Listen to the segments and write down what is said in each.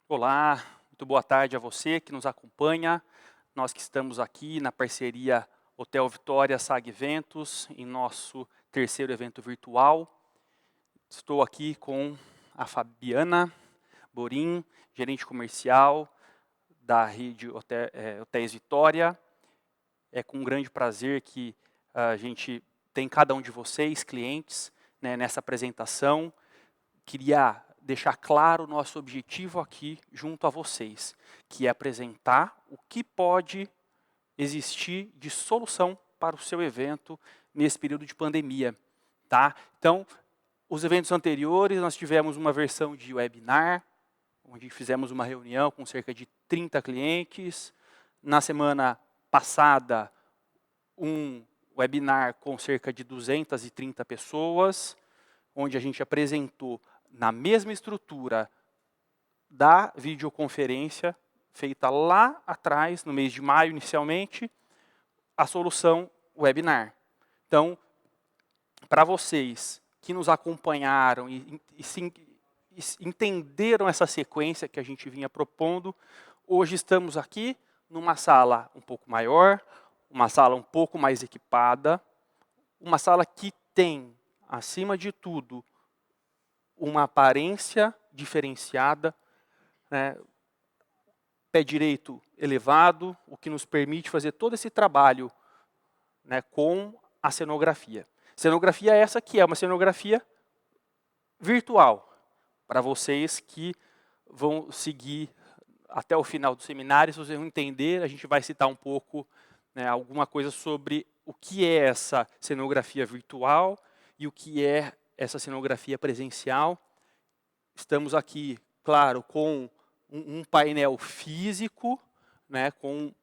Olá, muito boa tarde a você que nos acompanha. Nós que estamos aqui na parceria Hotel Vitória SAG Eventos, em nosso terceiro evento virtual. Estou aqui com a Fabiana Borim, gerente comercial da rede Hotéis Vitória. É com grande prazer que a gente tem cada um de vocês, clientes, né, nessa apresentação. Queria deixar claro o nosso objetivo aqui junto a vocês, que é apresentar o que pode existir de solução para o seu evento nesse período de pandemia, tá? Então, os eventos anteriores, nós tivemos uma versão de webinar, onde fizemos uma reunião com cerca de 30 clientes. Na semana passada, um webinar com cerca de 230 pessoas, onde a gente apresentou na mesma estrutura da videoconferência, feita lá atrás, no mês de maio inicialmente, a solução webinar. Então, para vocês que nos acompanharam e entenderam essa sequência que a gente vinha propondo, hoje estamos aqui numa sala um pouco maior, uma sala um pouco mais equipada, uma sala que tem, acima de tudo, uma aparência diferenciada, né, pé direito elevado, o que nos permite fazer todo esse trabalho, né, com a cenografia. Cenografia essa que é uma cenografia virtual, para vocês que vão seguir até o final do seminário, se vocês vão entender, a gente vai citar um pouco, né, alguma coisa sobre o que é essa cenografia virtual e o que é essa cenografia presencial. Estamos aqui, claro, com um painel físico, né, com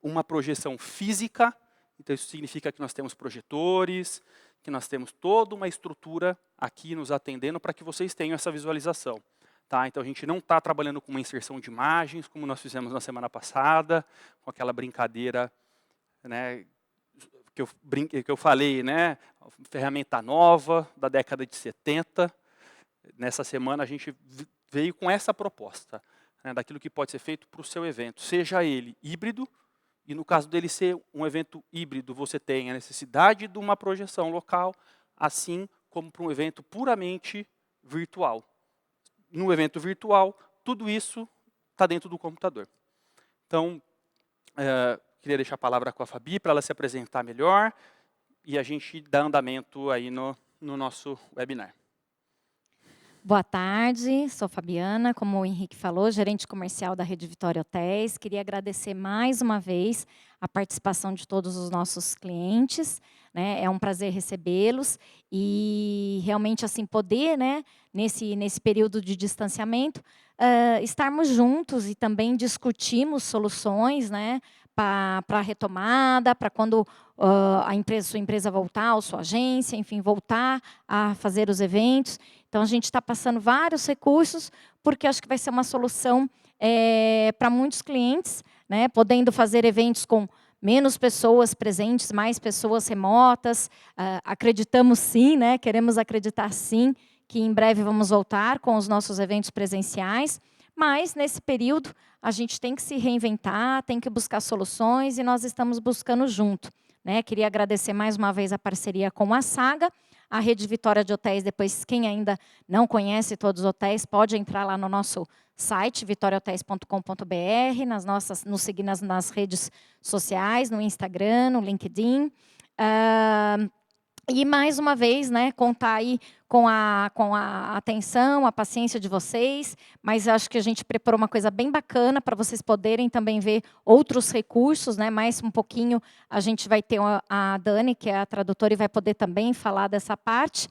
uma projeção física. Então, isso significa que nós temos projetores, que nós temos toda uma estrutura aqui nos atendendo para que vocês tenham essa visualização. Tá? Então, a gente não está trabalhando com uma inserção de imagens, como nós fizemos na semana passada, com aquela brincadeira, né, que eu falei, né, ferramenta nova, da década de 70. Nessa semana, a gente veio com essa proposta, né, daquilo que pode ser feito para o seu evento, seja ele híbrido, e no caso dele ser um evento híbrido, você tem a necessidade de uma projeção local, assim como para um evento puramente virtual. No evento virtual, tudo isso está dentro do computador. Então, queria deixar a palavra com a Fabi para ela se apresentar melhor e a gente dar andamento aí no nosso webinar. Boa tarde, sou Fabiana, como o Henrique falou, gerente comercial da Rede Vitória Hotéis. Queria agradecer mais uma vez a participação de todos os nossos clientes, né? É um prazer recebê-los e realmente assim poder, né, nesse período de distanciamento, estarmos juntos e também discutirmos soluções, né, para a retomada, para quando sua empresa voltar, ou sua agência, enfim, voltar a fazer os eventos. Então, a gente está passando vários recursos, porque acho que vai ser uma solução para muitos clientes, né, podendo fazer eventos com menos pessoas presentes, mais pessoas remotas. Acreditamos sim, né, queremos acreditar sim, que em breve vamos voltar com os nossos eventos presenciais, mas nesse período a gente tem que se reinventar, tem que buscar soluções e nós estamos buscando junto. Né? Queria agradecer mais uma vez a parceria com a Saga, a Rede Vitória de Hotéis. Depois, quem ainda não conhece todos os hotéis, pode entrar lá no nosso site, vitoriahotéis.com.br, nos seguir nas redes sociais, no Instagram, no LinkedIn. E, mais uma vez, né, contar aí com a atenção, a paciência de vocês, mas acho que a gente preparou uma coisa bem bacana para vocês poderem também ver outros recursos, né, mais um pouquinho a gente vai ter a Dani, que é a tradutora, e vai poder também falar dessa parte.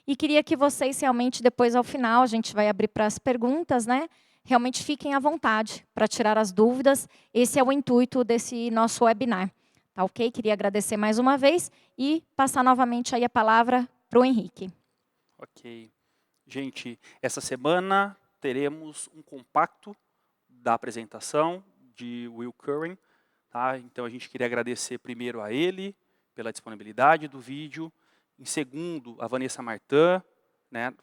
E queria que vocês realmente, depois ao final, a gente vai abrir para as perguntas, né, realmente fiquem à vontade para tirar as dúvidas. Esse é o intuito desse nosso webinar. Tá ok? Queria agradecer mais uma vez e passar novamente aí a palavra para o Henrique. Ok. Gente, essa semana teremos um compacto da apresentação de Will Curran. Tá? Então, a gente queria agradecer primeiro a ele pela disponibilidade do vídeo. Em segundo, a Vanessa Martin, né,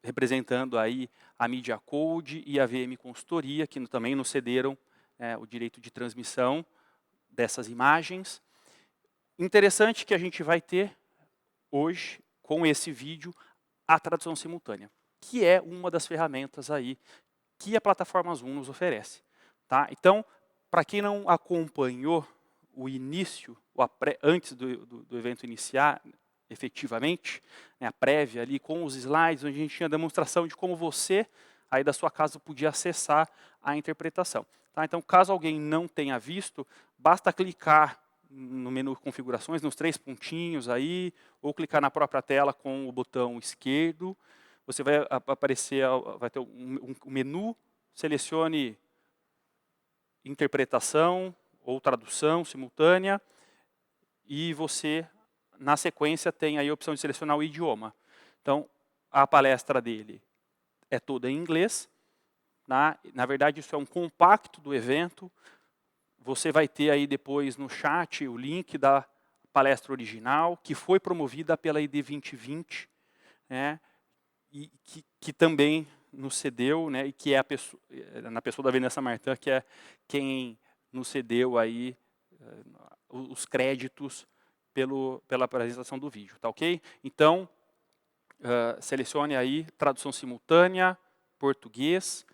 representando aí a Media Code e a VM Consultoria, que também nos cederam o direito de transmissão dessas imagens. Interessante que a gente vai ter hoje, com esse vídeo, a tradução simultânea, que é uma das ferramentas aí que a plataforma Zoom nos oferece. Tá? Então, para quem não acompanhou o início, antes do evento iniciar, efetivamente, né, a prévia ali com os slides, onde a gente tinha a demonstração de como você, aí da sua casa, podia acessar a interpretação. Tá? Então, caso alguém não tenha visto, basta clicar no menu configurações, nos 3 pontinhos aí, ou clicar na própria tela com o botão esquerdo. Você vai aparecer, vai ter um menu, selecione interpretação ou tradução simultânea, e você, na sequência, tem aí a opção de selecionar o idioma. Então, a palestra dele é toda em inglês. Na verdade, isso é um compacto do evento. Você vai ter aí depois no chat o link da palestra original, que foi promovida pela ID 2020, né, e que também nos cedeu, né, e que é a pessoa, na pessoa da Vanessa Martin, que é quem nos cedeu aí os créditos pela apresentação do vídeo, tá ok? Então, selecione aí tradução simultânea, português.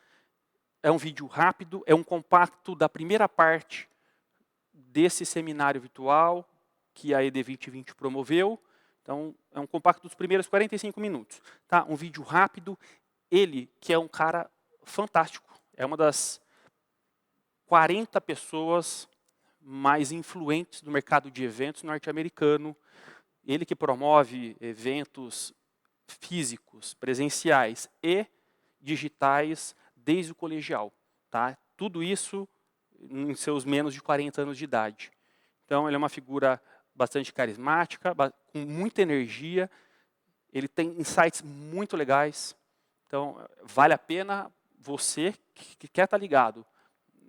É um vídeo rápido, é um compacto da primeira parte desse seminário virtual que a ED 2020 promoveu. Então, é um compacto dos primeiros 45 minutos. Tá? Um vídeo rápido. Ele, que é um cara fantástico, é uma das 40 pessoas mais influentes do mercado de eventos norte-americano. Ele que promove eventos físicos, presenciais e digitais desde o colegial. Tá? Tudo isso em seus menos de 40 anos de idade. Então, ele é uma figura bastante carismática, com muita energia. Ele tem insights muito legais. Então, vale a pena você que quer estar ligado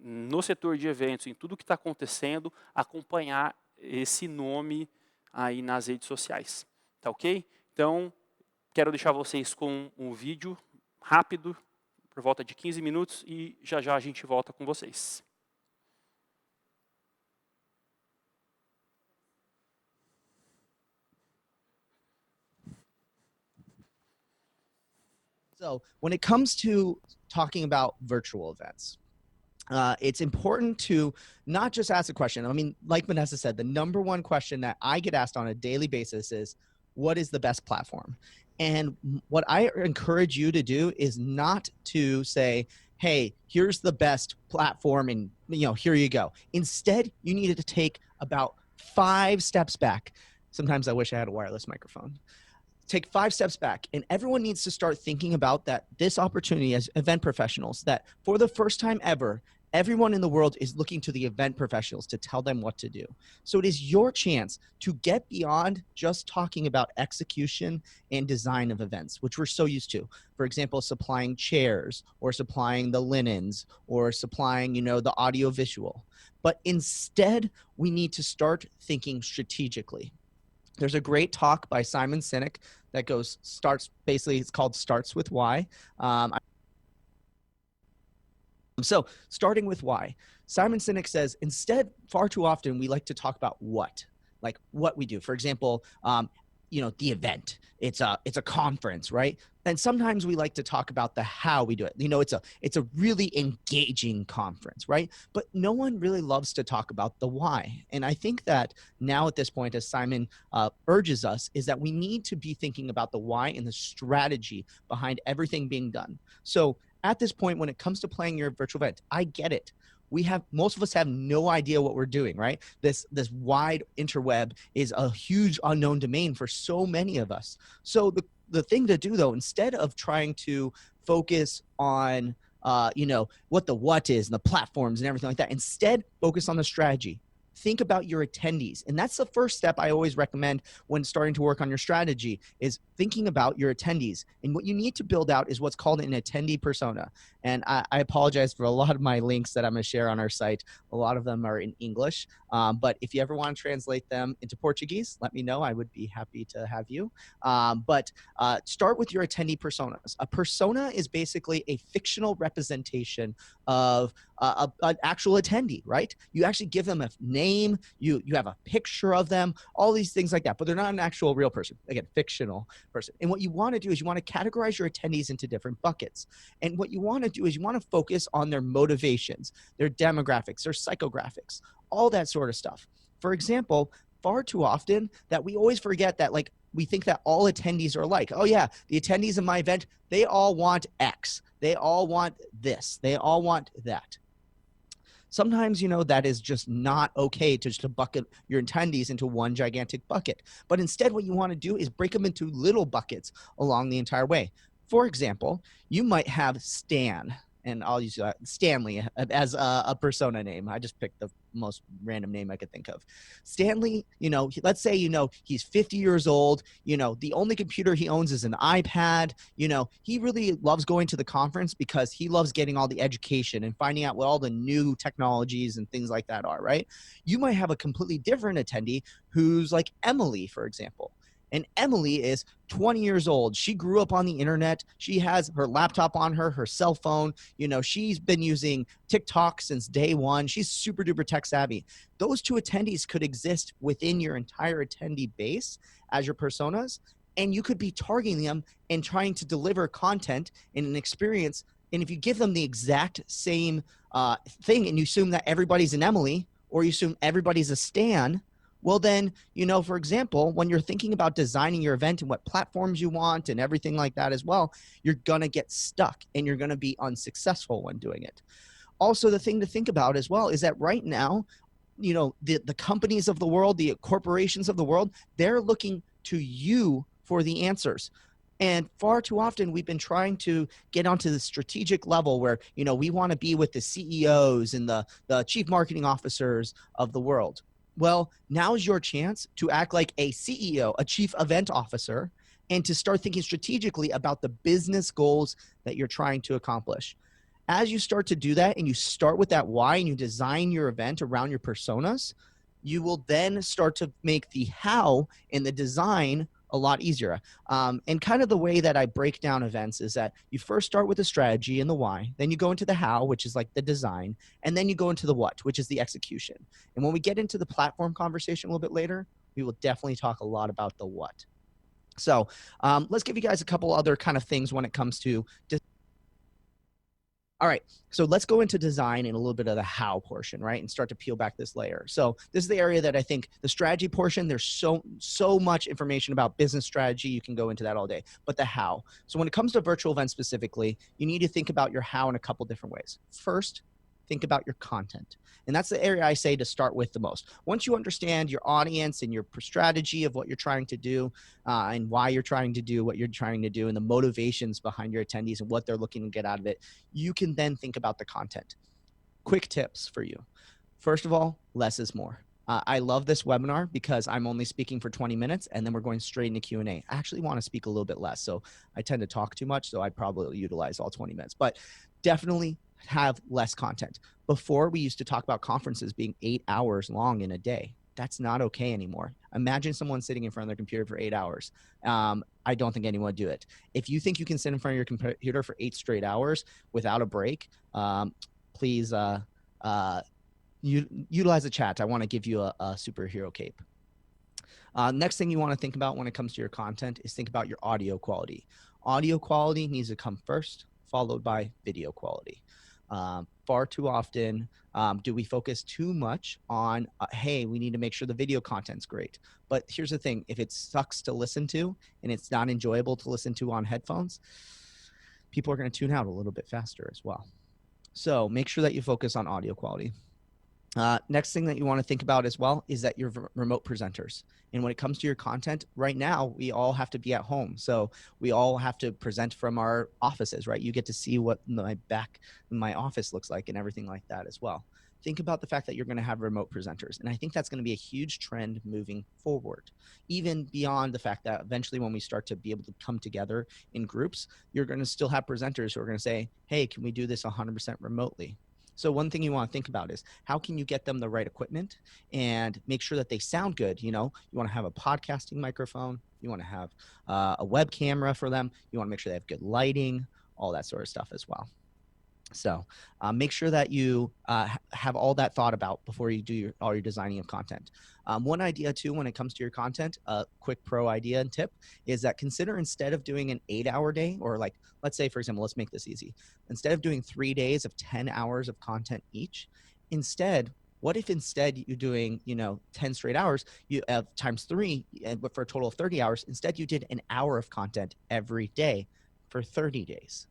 no setor de eventos, em tudo que está acontecendo, acompanhar esse nome aí nas redes sociais. Tá ok? Então, quero deixar vocês com um vídeo rápido, por volta de 15 minutos, e já já a gente volta com vocês. So when it comes to talking about virtual events, it's important to not just ask a question. I mean, like Vanessa said, the #1 question that I get asked on a daily basis is, what is the best platform? And what I encourage you to do is not to say, hey, here's the best platform and here you go. Instead, you needed to take about 5 steps back. Sometimes I wish I had a wireless microphone. Take 5 steps back, and everyone needs to start thinking about that this opportunity as event professionals, that for the first time ever, everyone in the world is looking to the event professionals to tell them what to do. So it is your chance to get beyond just talking about execution and design of events, which we're so used to. For example, supplying chairs or supplying the linens or supplying, the audio visual. But instead, we need to start thinking strategically. There's a great talk by Simon Sinek that basically it's called Starts with Why. So starting with why, Simon Sinek says, instead, far too often, we like to talk about what we do. For example, the event, it's a conference, right? And sometimes we like to talk about the how we do it. It's a really engaging conference, right? But no one really loves to talk about the why. And I think that now at this point, as Simon urges us, is that we need to be thinking about the why and the strategy behind everything being done. So at this point, when it comes to playing your virtual event, I get it. Most of us have no idea what we're doing, right? This wide interweb is a huge unknown domain for so many of us. So the thing to do, though, instead of trying to focus on what the what is and the platforms and everything like that, instead focus on the strategy. think about your attendees. And that's the first step I always recommend when starting to work on your strategy, is thinking about your attendees. And what you need to build out is what's called an attendee persona. And I apologize for a lot of my links that I'm going to share on our site. A lot of them are in English. But if you ever want to translate them into Portuguese, let me know. I would be happy to have you. But start with your attendee personas. A persona is basically a fictional representation of an actual attendee, right? You actually give them a name, you have a picture of them, all these things like that, but they're not an actual real person. Again, fictional person. And what you want to do is you want to categorize your attendees into different buckets. And what you want to do is you want to focus on their motivations, their demographics, their psychographics, all that sort of stuff. For example, far too often that we always forget that, like, we think that all attendees are alike. Oh yeah, the attendees of my event, they all want X. They all want this. They all want that. Sometimes, that is just not okay to just bucket your attendees into one gigantic bucket. But instead, what you want to do is break them into little buckets along the entire way. For example, you might have Stan, and I'll use Stanley as a persona name. I just picked the most random name I could think of. Stanley, let's say, he's 50 years old. The only computer he owns is an iPad. He really loves going to the conference because he loves getting all the education and finding out what all the new technologies and things like that are, right? You might have a completely different attendee who's like Emily, for example. And Emily is 20 years old. She grew up on the internet. She has her laptop on her cell phone. She's been using TikTok since day one. She's super duper tech savvy. Those two attendees could exist within your entire attendee base as your personas, and you could be targeting them and trying to deliver content and an experience. And if you give them the exact same thing and you assume that everybody's an Emily, or you assume everybody's a Stan, well then, for example, when you're thinking about designing your event and what platforms you want and everything like that as well, you're going to get stuck and you're going to be unsuccessful when doing it. Also, the thing to think about as well is that right now, the companies of the world, the corporations of the world, they're looking to you for the answers. And far too often, we've been trying to get onto the strategic level where, we want to be with the CEOs and the chief marketing officers of the world. Well, now's your chance to act like a CEO, a chief event officer, and to start thinking strategically about the business goals that you're trying to accomplish. As you start to do that and you start with that why and you design your event around your personas, you will then start to make the how and the design a lot easier. And kind of the way that I break down events is that you first start with the strategy and the why, then you go into the how, which is like the design, and then you go into the what, which is the execution. And when we get into the platform conversation a little bit later, we will definitely talk a lot about the what. So let's give you guys a couple other kind of things when it comes to all right, so let's go into design and a little bit of the how portion, right? And start to peel back this layer. So this is the area that I think the strategy portion, there's so much information about business strategy. You can go into that all day, but the how. So when it comes to virtual events specifically, you need to think about your how in a couple different ways. First, think about your content. And that's the area I say to start with the most. Once you understand your audience and your strategy of what you're trying to do and why you're trying to do what you're trying to do and the motivations behind your attendees and what they're looking to get out of it, you can then think about the content. Quick tips for you. First of all, less is more. I love this webinar because I'm only speaking for 20 minutes and then we're going straight into Q&A. I actually want to speak a little bit less, so I tend to talk too much, so I probably utilize all 20 minutes. But definitely have less content. Before, we used to talk about conferences being 8 hours long in a day. That's not okay anymore. Imagine someone sitting in front of their computer for 8 hours. I don't think anyone would do it. If you think you can sit in front of your computer for 8 straight hours without a break, please utilize the chat. I want to give you a superhero cape. Next thing you want to think about when it comes to your content is think about your audio quality. Audio quality needs to come first, followed by video quality. Far too often do we focus too much on, hey, we need to make sure the video content's great. But here's the thing, if it sucks to listen to and it's not enjoyable to listen to on headphones, people are going to tune out a little bit faster as well. So make sure that you focus on audio quality. Next thing that you want to think about as well is that you're remote presenters. And when it comes to your content, right now, we all have to be at home. So we all have to present from our offices, right? You get to see what my office looks like and everything like that as well. think about the fact that you're going to have remote presenters. And I think that's going to be a huge trend moving forward, even beyond the fact that eventually when we start to be able to come together in groups, you're going to still have presenters who are going to say, hey, can we do this 100% remotely? So one thing you want to think about is how can you get them the right equipment and make sure that they sound good? You know, you want to have a podcasting microphone, you want to have a web camera for them, you want to make sure they have good lighting, all that sort of stuff as well. So make sure that you have all that thought about before you do all your designing of content. One idea too, when it comes to your content, a quick pro idea and tip is that consider instead of doing an 8-hour day, or like, let's say, for example, let's make this easy. Instead of doing 3 days of 10 hours of content each, instead, what if instead you're doing, 10 straight hours, you have times 3, but for a total of 30 hours, instead you did an hour of content every day for 30 days.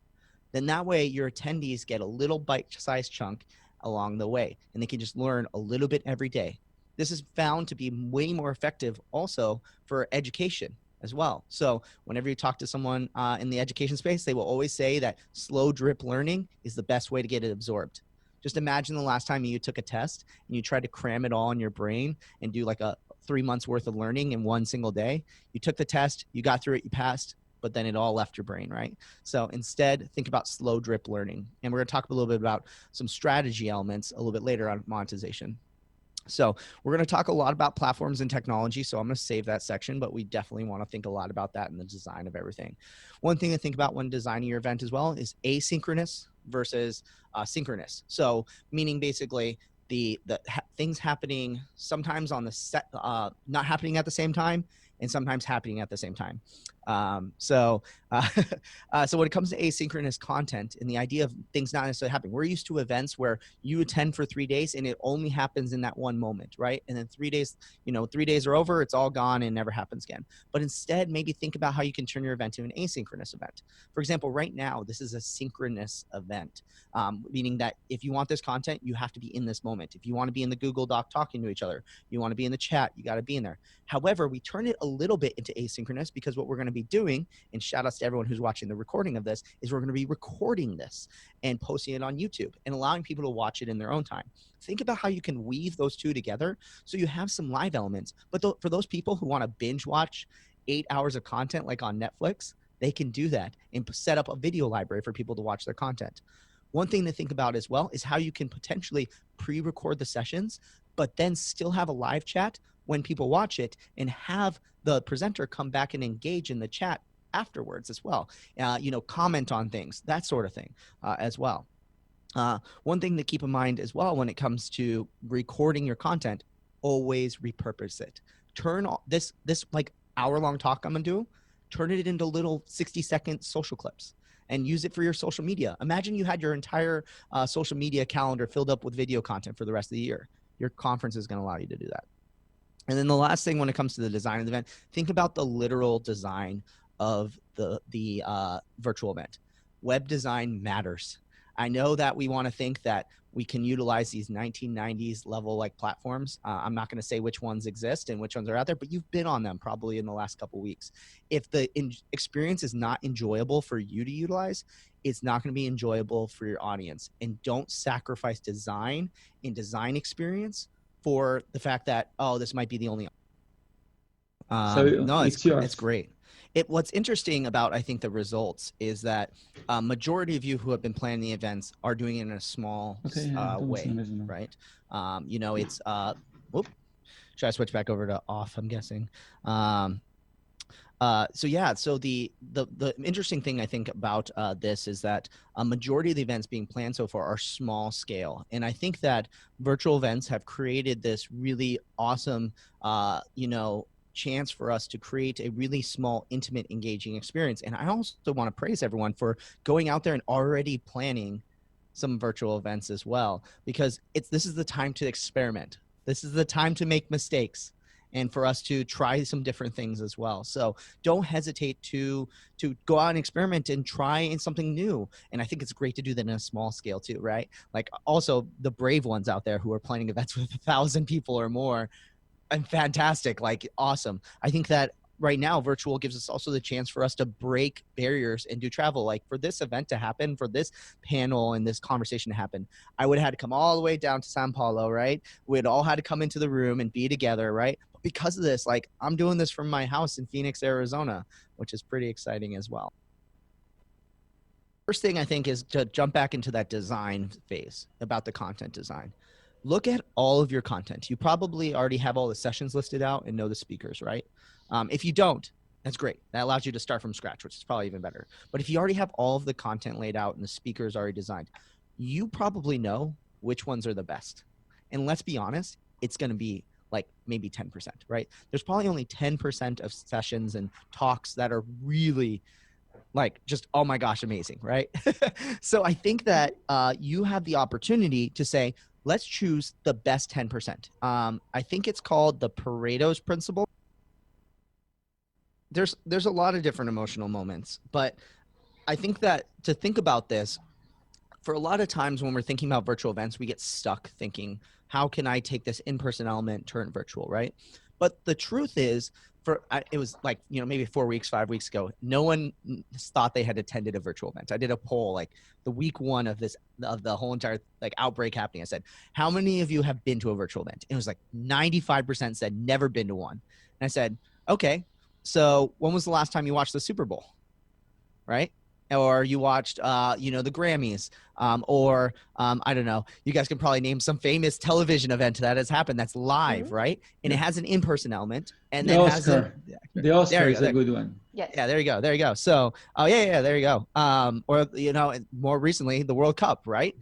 Then that way your attendees get a little bite-sized chunk along the way, and they can just learn a little bit every day. This is found to be way more effective also for education as well. So whenever you talk to someone in the education space, they will always say that slow drip learning is the best way to get it absorbed. Just imagine the last time you took a test and you tried to cram it all in your brain and do like a 3 months worth of learning in one single day. You took the test, you got through it, you passed, but then it all left your brain, right? So instead, think about slow drip learning. And we're going to talk a little bit about some strategy elements a little bit later on monetization. So we're going to talk a lot about platforms and technology. So I'm going to save that section, but we definitely want to think a lot about that in the design of everything. One thing to think about when designing your event as well is asynchronous versus synchronous. So meaning basically the things happening sometimes on the set, not happening at the same time, and sometimes happening at the same time. So when it comes to asynchronous content and the idea of things not necessarily happening, we're used to events where you attend for 3 days and it only happens in that one moment, right? And then 3 days, 3 days are over, it's all gone and never happens again. But instead, maybe think about how you can turn your event to an asynchronous event. For example, right now, this is a synchronous event, meaning that if you want this content, you have to be in this moment. If you want to be in the Google Doc talking to each other, you want to be in the chat, you got to be in there. However, we turn it a little bit into asynchronous because what we're going to be doing, and shout outs to everyone who's watching the recording of this, is we're going to be recording this and posting it on YouTube and allowing people to watch it in their own time. Think about how you can weave those two together so you have some live elements. But for those people who want to binge watch 8 hours of content like on Netflix, they can do that and set up a video library for people to watch their content. One thing to think about as well is how you can potentially pre-record the sessions, but then still have a live chat when people watch it and have the presenter come back and engage in the chat afterwards as well. Comment on things, that sort of thing as well. One thing to keep in mind as well when it comes to recording your content, always repurpose it. Turn this like hour-long talk I'm gonna do, turn it into little 60-second social clips and use it for your social media. Imagine you had your entire social media calendar filled up with video content for the rest of the year. Your conference is gonna allow you to do that. And then the last thing when it comes to the design of the event, think about the literal design of the virtual event. Web design matters. I know that we want to think that we can utilize these 1990s level like platforms. I'm not going to say which ones exist and which ones are out there, but you've been on them probably in the last couple of weeks. If the experience is not enjoyable for you to utilize, it's not going to be enjoyable for your audience. And don't sacrifice design and design experience for the fact that, oh, this might be the only. No, it's great. What's interesting about, I think, the results is that majority of you who have been planning the events are doing it in a small way, right? It's, should I switch back over to off, I'm guessing? So the interesting thing I think about this is that a majority of the events being planned so far are small scale. And I think that virtual events have created this really awesome, chance for us to create a really small, intimate, engaging experience. And I also want to praise everyone for going out there and already planning some virtual events as well, because this is the time to experiment. This is the time to make mistakes and for us to try some different things as well. So don't hesitate to go out and experiment and try something new. And I think it's great to do that in a small scale too, right? Like also the brave ones out there who are planning events with 1,000 people or more, and fantastic, like awesome. I think that right now, virtual gives us also the chance for us to break barriers and do travel. Like for this event to happen, for this panel and this conversation to happen, I would have had to come all the way down to Sao Paulo, right? We'd all had to come into the room and be together, right? But because of this, like I'm doing this from my house in Phoenix, Arizona, which is pretty exciting as well. First thing I think is to jump back into that design phase about the content design. Look at all of your content. You probably already have all the sessions listed out and know the speakers, right? If you don't, that's great. That allows you to start from scratch, which is probably even better. But if you already have all of the content laid out and the speakers already designed, you probably know which ones are the best. And let's be honest, it's going to be like maybe 10%, right? There's probably only 10% of sessions and talks that are really like just, oh my gosh, amazing, right? So I think that you have the opportunity to say, let's choose the best 10%. I think it's called the Pareto's principle. There's a lot of different emotional moments, but I think that to think about this, for a lot of times when we're thinking about virtual events, we get stuck thinking, how can I take this in-person element, turn virtual, right? But the truth is, it was like, maybe 4 weeks, 5 weeks ago, no one thought they had attended a virtual event. I did a poll like the week 1 of the whole entire like outbreak happening. I said, how many of you have been to a virtual event? And it was like 95% said never been to one. And I said, okay, so when was the last time you watched the Super Bowl? Right? Or you watched, the Grammys, or I don't know. You guys can probably name some famous television event that has happened that's live, right? And it has an in-person element, and The then Oscar. The Oscar is a good one. Yes. Yeah, there you go. So, there you go. Or more recently, the World Cup, right?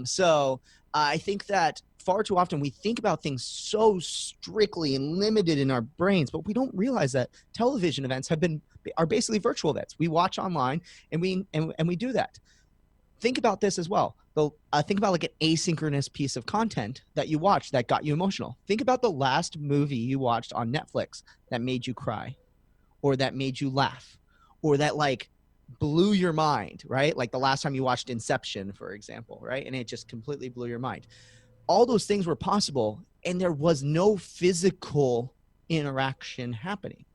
So I think that far too often we think about things so strictly and limited in our brains, but we don't realize that television events are basically virtual events. We watch online and we do that. Think about this as well. Think about like an asynchronous piece of content that you watched that got you emotional. Think about the last movie you watched on Netflix that made you cry, or that made you laugh, or that like blew your mind, right? Like the last time you watched Inception, for example, right? And it just completely blew your mind. All those things were possible, and there was no physical interaction happening.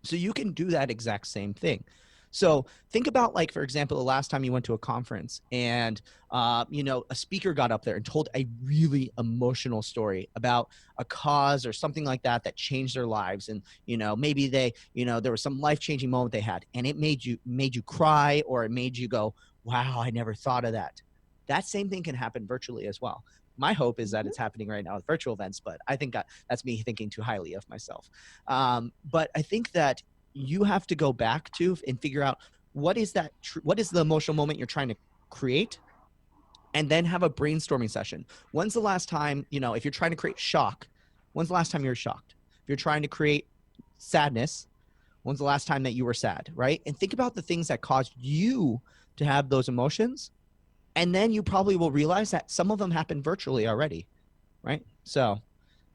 So you can do that exact same thing. So think about, like, for example, the last time you went to a conference and, a speaker got up there and told a really emotional story about a cause or something like that that changed their lives. And, maybe they, there was some life-changing moment they had, and it made you cry, or it made you go, wow, I never thought of that. That same thing can happen virtually as well. My hope is that it's happening right now with virtual events, but I think that's me thinking too highly of myself. But I think that you have to go back to and figure out what is the emotional moment you're trying to create, and then have a brainstorming session. When's the last time, if you're trying to create shock, when's the last time you were shocked? If you're trying to create sadness, when's the last time that you were sad, right? And think about the things that caused you to have those emotions. And then you probably will realize that some of them happen virtually already, right? So,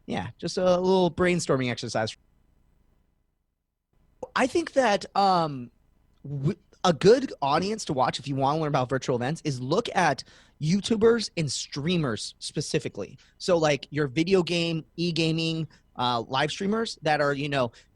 yeah, just a little brainstorming exercise. I think that a good audience to watch if you want to learn about virtual events is look at YouTubers and streamers specifically. So like your video game, e-gaming, live streamers that are,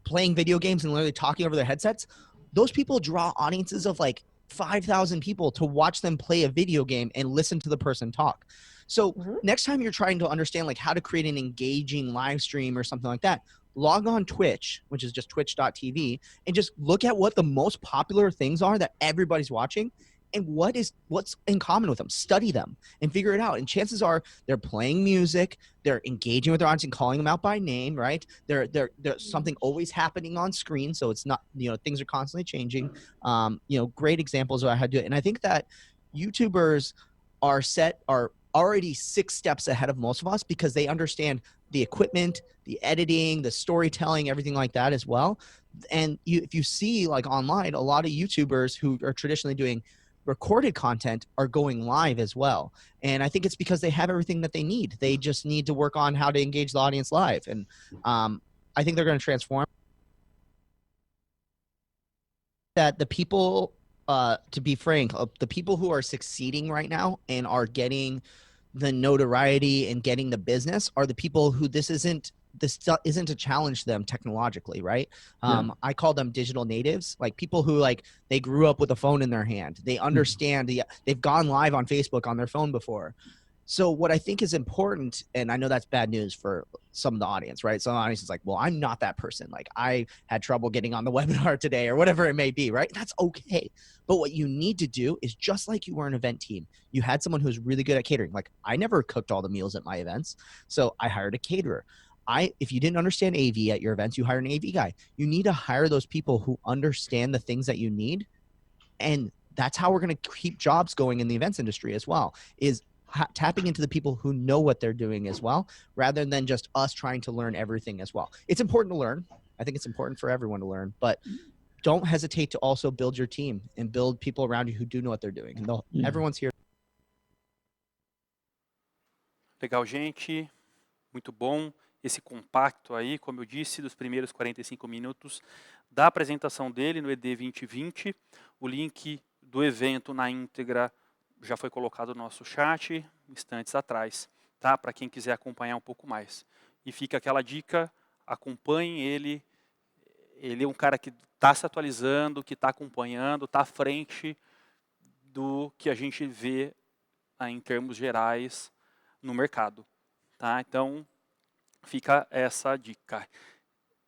playing video games and literally talking over their headsets. Those people draw audiences of like 5,000 people to watch them play a video game and listen to the person talk. So next time you're trying to understand like how to create an engaging live stream or something like that, log on Twitch, which is just twitch.tv, and just look at what the most popular things are that everybody's watching and what's in common with them. Study them and figure it out. And chances are they're playing music, they're engaging with their audience and calling them out by name, right? There's something always happening on screen. So it's not, things are constantly changing. Great examples of how to do it. And I think that YouTubers are already 6 steps ahead of most of us because they understand the equipment, the editing, the storytelling, everything like that as well. And if you see like online, a lot of YouTubers who are traditionally doing recorded content are going live as well. And I think it's because they have everything that they need. They just need to work on how to engage the audience live. And I think they're going to transform. That the people, to be frank, the people who are succeeding right now and are getting the notoriety and getting the business are the people who this isn't this isn't to challenge them technologically, right? Yeah. I call them digital natives, like people who like they grew up with a phone in their hand. They understand they've gone live on Facebook on their phone before. So what I think is important, and I know that's bad news for some of the audience, right? Some of the audience is like, well, I'm not that person. Like I had trouble getting on the webinar today or whatever it may be, right? That's okay. But what you need to do is just like you were an event team, you had someone who's really good at catering. Like I never cooked all the meals at my events. So I hired a caterer. If you didn't understand AV at your events, you hire an AV guy. You need to hire those people who understand the things that you need. And that's how we're going to keep jobs going in the events industry as well, is tapping into the people who know what they're doing as well, rather than just us trying to learn everything as well. It's important to learn. I think it's important for everyone to learn, but don't hesitate to also build your team and build people around you who do know what they're doing. And everyone's here. Legal, gente. Muito bom esse compacto aí, como eu disse, dos primeiros 45 minutos da apresentação dele no ED 2020. O link do evento na íntegra já foi colocado no nosso chat, instantes atrás, tá? Para quem quiser acompanhar um pouco mais. E fica aquela dica, acompanhem ele. Ele é um cara que está se atualizando, que está acompanhando, está à frente do que a gente vê em termos gerais no mercado, tá? Então, fica essa dica.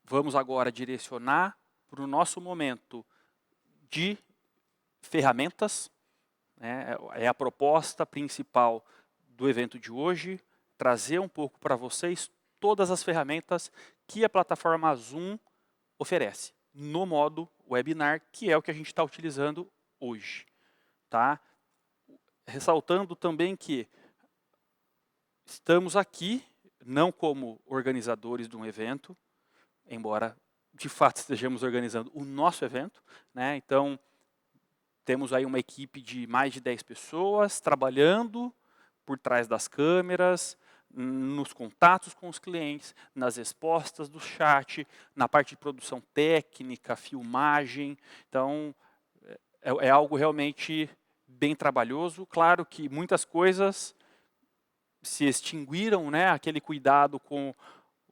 Vamos agora direcionar para o nosso momento de ferramentas. É a proposta principal do evento de hoje, trazer um pouco para vocês todas as ferramentas que a plataforma Zoom oferece, no modo webinar, que é o que a gente está utilizando hoje. Tá? Ressaltando também que estamos aqui, não como organizadores de um evento, embora de fato estejamos organizando o nosso evento, né? Então, temos aí uma equipe de mais de 10 pessoas trabalhando por trás das câmeras, nos contatos com os clientes, nas respostas do chat, na parte de produção técnica, filmagem. Então, é algo realmente bem trabalhoso. Claro que muitas coisas se extinguiram, né? Aquele cuidado com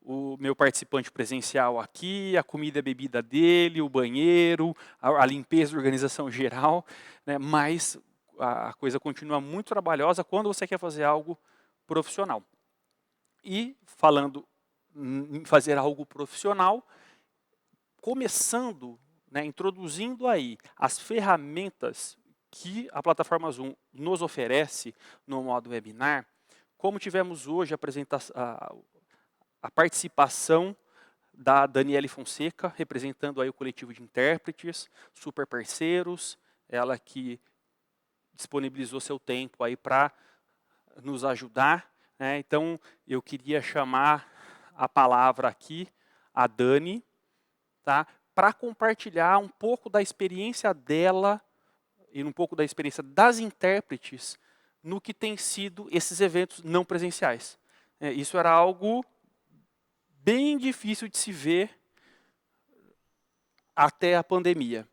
o meu participante presencial aqui, a comida e bebida dele, o banheiro, a limpeza e organização geral, né? Mas a coisa continua muito trabalhosa quando você quer fazer algo profissional. E falando em fazer algo profissional, começando, né, introduzindo aí as ferramentas que a plataforma Zoom nos oferece no modo webinar, como tivemos hoje a participação da Daniele Fonseca, representando aí o coletivo de intérpretes, super parceiros, ela que disponibilizou seu tempo aí para nos ajudar, né? Então, eu queria chamar a palavra aqui a Dani, tá? Para compartilhar um pouco da experiência dela e um pouco da experiência das intérpretes no que tem sido esses eventos não presenciais. Isso era algo bem difícil de se ver até a pandemia.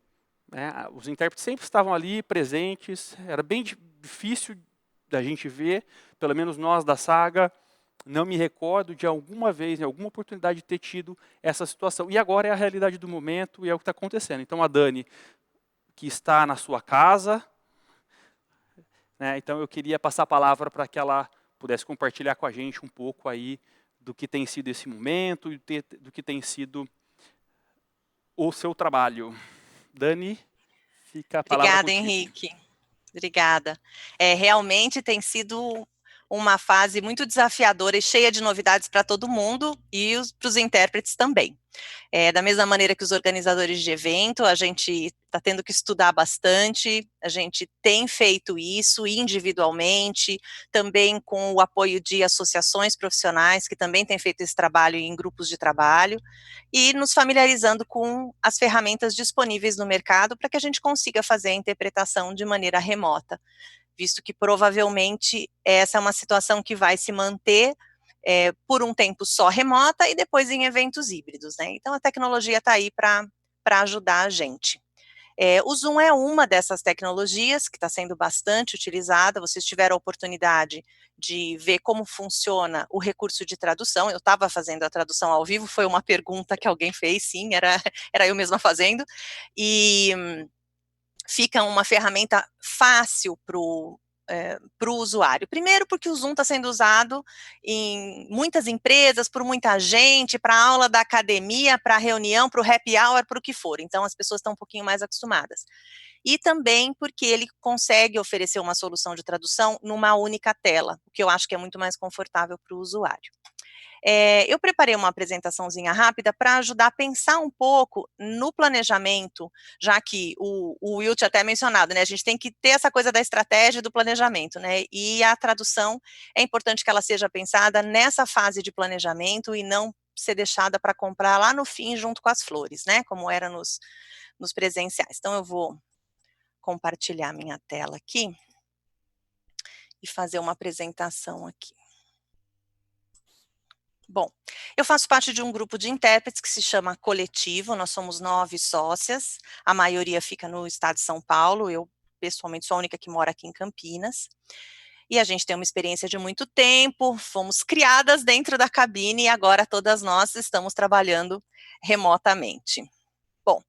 Os intérpretes sempre estavam ali presentes, era bem difícil da gente ver, pelo menos nós da Saga, não me recordo de alguma vez, em alguma oportunidade de ter tido essa situação. E agora é a realidade do momento e é o que está acontecendo. Então a Dani, que está na sua casa, né, então eu queria passar a palavra para que ela pudesse compartilhar com a gente um pouco aí do que tem sido esse momento, do que tem sido o seu trabalho. Dani, fica a palavra Obrigada, contigo. Henrique. Obrigada. Realmente tem sido uma fase muito desafiadora e cheia de novidades para todo mundo e para os intérpretes também. Da mesma maneira que os organizadores de evento, a gente está tendo que estudar bastante, a gente tem feito isso individualmente, também com o apoio de associações profissionais, que também têm feito esse trabalho em grupos de trabalho, e nos familiarizando com as ferramentas disponíveis no mercado para que a gente consiga fazer a interpretação de maneira remota, visto que provavelmente essa é uma situação que vai se manter por um tempo só remota e depois em eventos híbridos, né? Então a tecnologia está aí para ajudar a gente. O Zoom é uma dessas tecnologias que está sendo bastante utilizada. Vocês tiveram a oportunidade de ver como funciona o recurso de tradução. Eu estava fazendo a tradução ao vivo, foi uma pergunta que alguém fez, sim, era eu mesma fazendo, e fica uma ferramenta fácil para o usuário. Primeiro porque o Zoom está sendo usado em muitas empresas, por muita gente, para aula da academia, para reunião, para o happy hour, para o que for. Então, as pessoas estão um pouquinho mais acostumadas. E também porque ele consegue oferecer uma solução de tradução numa única tela, o que eu acho que é muito mais confortável para o usuário. Eu preparei uma apresentaçãozinha rápida para ajudar a pensar um pouco no planejamento, já que o Will tinha até mencionado, né, a gente tem que ter essa coisa da estratégia do planejamento, né, e a tradução é importante que ela seja pensada nessa fase de planejamento e não ser deixada para comprar lá no fim junto com as flores, né, como era nos presenciais. Então eu vou compartilhar minha tela aqui e fazer uma apresentação aqui. Bom, eu faço parte de um grupo de intérpretes que se chama Coletivo, nós somos 9 sócias, a maioria fica no estado de São Paulo, eu pessoalmente sou a única que mora aqui em Campinas, e a gente tem uma experiência de muito tempo, fomos criadas dentro da cabine e agora todas nós estamos trabalhando remotamente. Bom,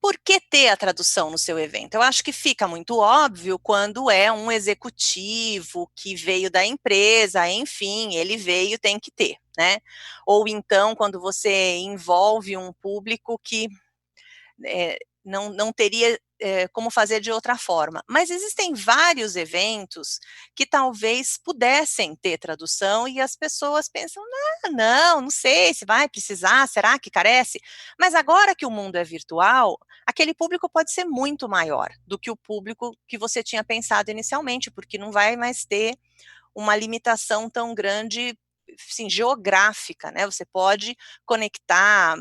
por que ter a tradução no seu evento? Eu acho que fica muito óbvio quando é um executivo que veio da empresa, enfim, ele veio, tem que ter, né? Ou então, quando você envolve um público que não teria como fazer de outra forma. Mas existem vários eventos que talvez pudessem ter tradução e as pessoas pensam, não sei se vai precisar, será que carece? Mas agora que o mundo é virtual, aquele público pode ser muito maior do que o público que você tinha pensado inicialmente, porque não vai mais ter uma limitação tão grande, assim, geográfica, né? Você pode conectar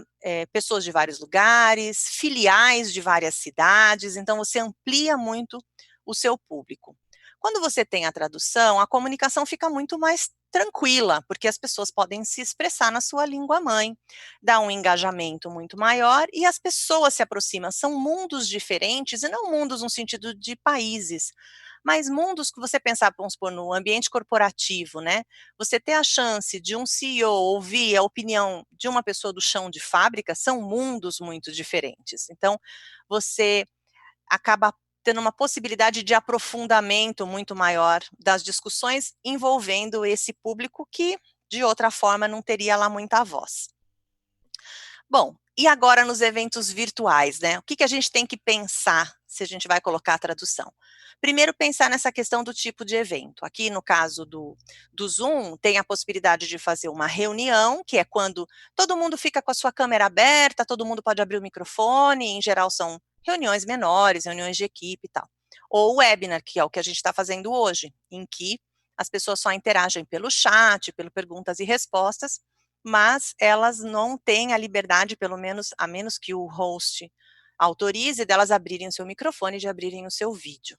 pessoas de vários lugares, filiais de várias cidades, então você amplia muito o seu público. Quando você tem a tradução, a comunicação fica muito mais tranquila, porque as pessoas podem se expressar na sua língua mãe, dá um engajamento muito maior e as pessoas se aproximam. São mundos diferentes, e não mundos no sentido de países, mas mundos que você pensar, vamos supor, no ambiente corporativo, né? Você ter a chance de um CEO ouvir a opinião de uma pessoa do chão de fábrica, são mundos muito diferentes. Então, você acaba tendo uma possibilidade de aprofundamento muito maior das discussões envolvendo esse público que, de outra forma, não teria lá muita voz. Bom, e agora nos eventos virtuais, né? O que a gente tem que pensar se a gente vai colocar a tradução? Primeiro, pensar nessa questão do tipo de evento. Aqui, no caso do Zoom, tem a possibilidade de fazer uma reunião, que é quando todo mundo fica com a sua câmera aberta, todo mundo pode abrir o microfone, em geral são reuniões menores, reuniões de equipe e tal. Ou o webinar, que é o que a gente está fazendo hoje, em que as pessoas só interagem pelo chat, pelo perguntas e respostas, mas elas não têm a liberdade, pelo menos, a menos que o host autorize, delas abrirem o seu microfone e de abrirem o seu vídeo.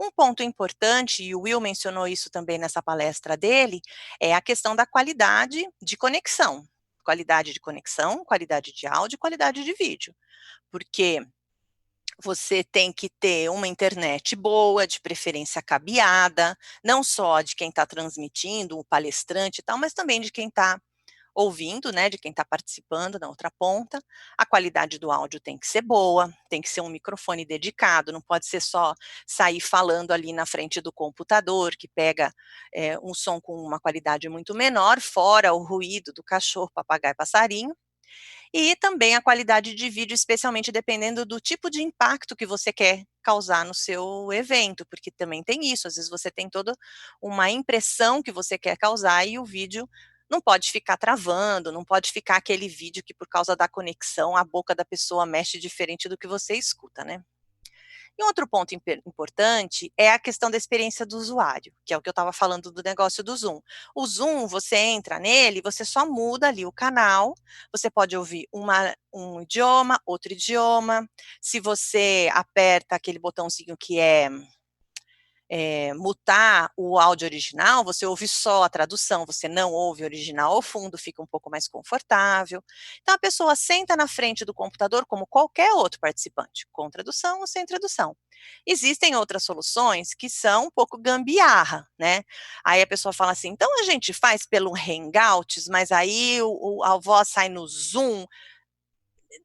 Um ponto importante, e o Will mencionou isso também nessa palestra dele, é a questão da qualidade de conexão. Qualidade de conexão, qualidade de áudio, qualidade de vídeo. Porque você tem que ter uma internet boa, de preferência cabeada, não só de quem está transmitindo, o palestrante e tal, mas também de quem está ouvindo, né, de quem está participando na outra ponta. A qualidade do áudio tem que ser boa, tem que ser um microfone dedicado, não pode ser só sair falando ali na frente do computador, que pega um som com uma qualidade muito menor, fora o ruído do cachorro, papagaio, passarinho. E também a qualidade de vídeo, especialmente dependendo do tipo de impacto que você quer causar no seu evento, porque também tem isso, às vezes você tem toda uma impressão que você quer causar e o vídeo não pode ficar travando, não pode ficar aquele vídeo que por causa da conexão a boca da pessoa mexe diferente do que você escuta, né? E um outro ponto importante é a questão da experiência do usuário, que é o que eu estava falando do negócio do Zoom. O Zoom, você entra nele, você só muda ali o canal, você pode ouvir um idioma, outro idioma, se você aperta aquele botãozinho que é mutar o áudio original, você ouve só a tradução, você não ouve o original ao fundo, fica um pouco mais confortável. Então, a pessoa senta na frente do computador como qualquer outro participante, com tradução ou sem tradução. Existem outras soluções que são um pouco gambiarra, né? Aí a pessoa fala assim, então a gente faz pelo Hangouts, mas aí a voz sai no Zoom.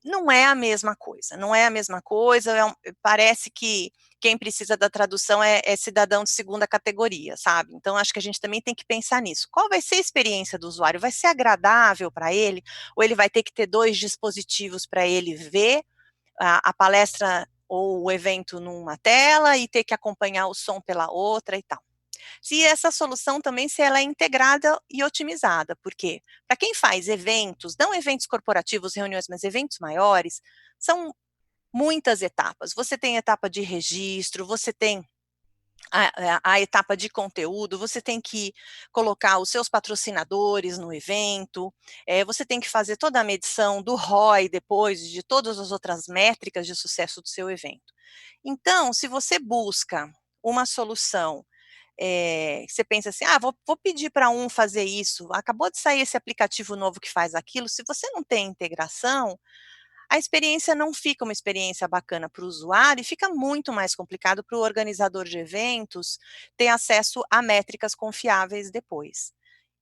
Não é a mesma coisa, não é a mesma coisa, parece que quem precisa da tradução é cidadão de segunda categoria, sabe? Então, acho que a gente também tem que pensar nisso. Qual vai ser a experiência do usuário? Vai ser agradável para ele? Ou ele vai ter que ter 2 dispositivos para ele ver a palestra ou o evento numa tela e ter que acompanhar o som pela outra e tal? Se essa solução também, se ela é integrada e otimizada, porque para quem faz eventos, não eventos corporativos, reuniões, mas eventos maiores, são muitas etapas. Você tem a etapa de registro, você tem a etapa de conteúdo, você tem que colocar os seus patrocinadores no evento, você tem que fazer toda a medição do ROI depois, de todas as outras métricas de sucesso do seu evento. Então, se você busca uma solução você pensa assim, vou pedir para um fazer isso, acabou de sair esse aplicativo novo que faz aquilo, se você não tem integração, a experiência não fica uma experiência bacana para o usuário e fica muito mais complicado para o organizador de eventos ter acesso a métricas confiáveis depois.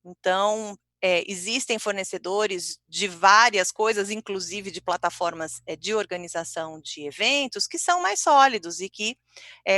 Então, existem fornecedores de várias coisas, inclusive de plataformas de organização de eventos, que são mais sólidos e que,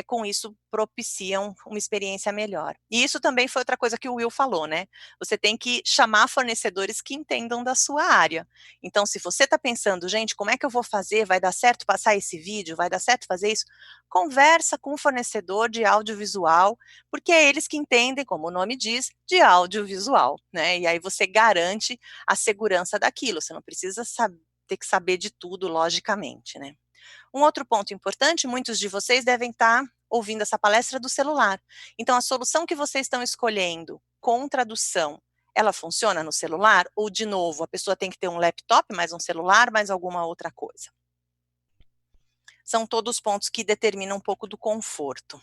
com isso, propiciam uma experiência melhor. E isso também foi outra coisa que o Will falou, né? Você tem que chamar fornecedores que entendam da sua área. Então, se você está pensando, gente, como é que eu vou fazer? Vai dar certo passar esse vídeo? Vai dar certo fazer isso? Conversa com o fornecedor de audiovisual, porque é eles que entendem, como o nome diz, de audiovisual, né? E aí você garante a segurança daquilo, você não precisa ter que saber de tudo, logicamente, né? Um outro ponto importante, muitos de vocês devem estar ouvindo essa palestra do celular. Então, a solução que vocês estão escolhendo com tradução, ela funciona no celular? Ou, de novo, a pessoa tem que ter um laptop, mais um celular, mais alguma outra coisa? São todos pontos que determinam um pouco do conforto.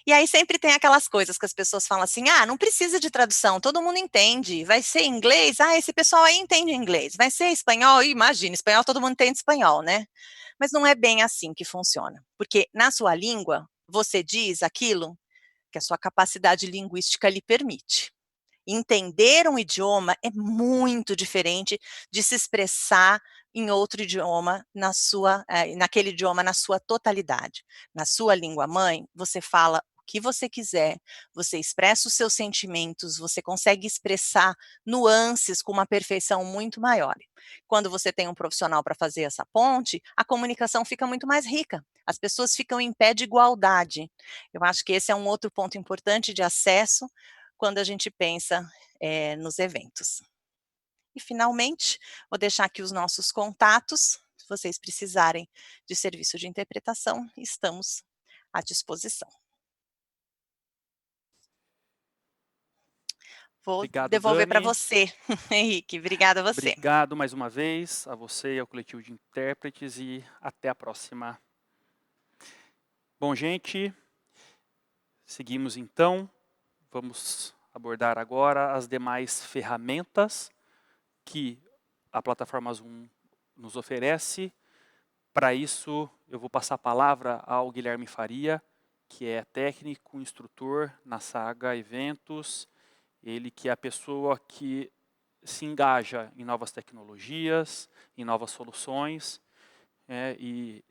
E aí sempre tem aquelas coisas que as pessoas falam assim, não precisa de tradução, todo mundo entende, vai ser inglês, esse pessoal aí entende inglês, vai ser espanhol, imagina, espanhol todo mundo entende espanhol, né? Mas não é bem assim que funciona, porque na sua língua, você diz aquilo que a sua capacidade linguística lhe permite. Entender um idioma é muito diferente de se expressar em outro idioma, naquele idioma na sua totalidade. Na sua língua mãe, você fala o que você quiser, você expressa os seus sentimentos, você consegue expressar nuances com uma perfeição muito maior. Quando você tem um profissional para fazer essa ponte, a comunicação fica muito mais rica. As pessoas ficam em pé de igualdade. Eu acho que esse é um outro ponto importante de acesso quando a gente pensa nos eventos. E, finalmente, vou deixar aqui os nossos contatos. Se vocês precisarem de serviço de interpretação, estamos à disposição. Vou devolver para você, Henrique. Obrigada a você. Obrigado mais uma vez a você e ao coletivo de intérpretes e até a próxima. Bom, gente, seguimos então. Vamos abordar agora as demais ferramentas que a plataforma Zoom nos oferece. Para isso, eu vou passar a palavra ao Guilherme Faria, que é técnico, instrutor na Saga Eventos. Ele que é a pessoa que se engaja em novas tecnologias, em novas soluções, e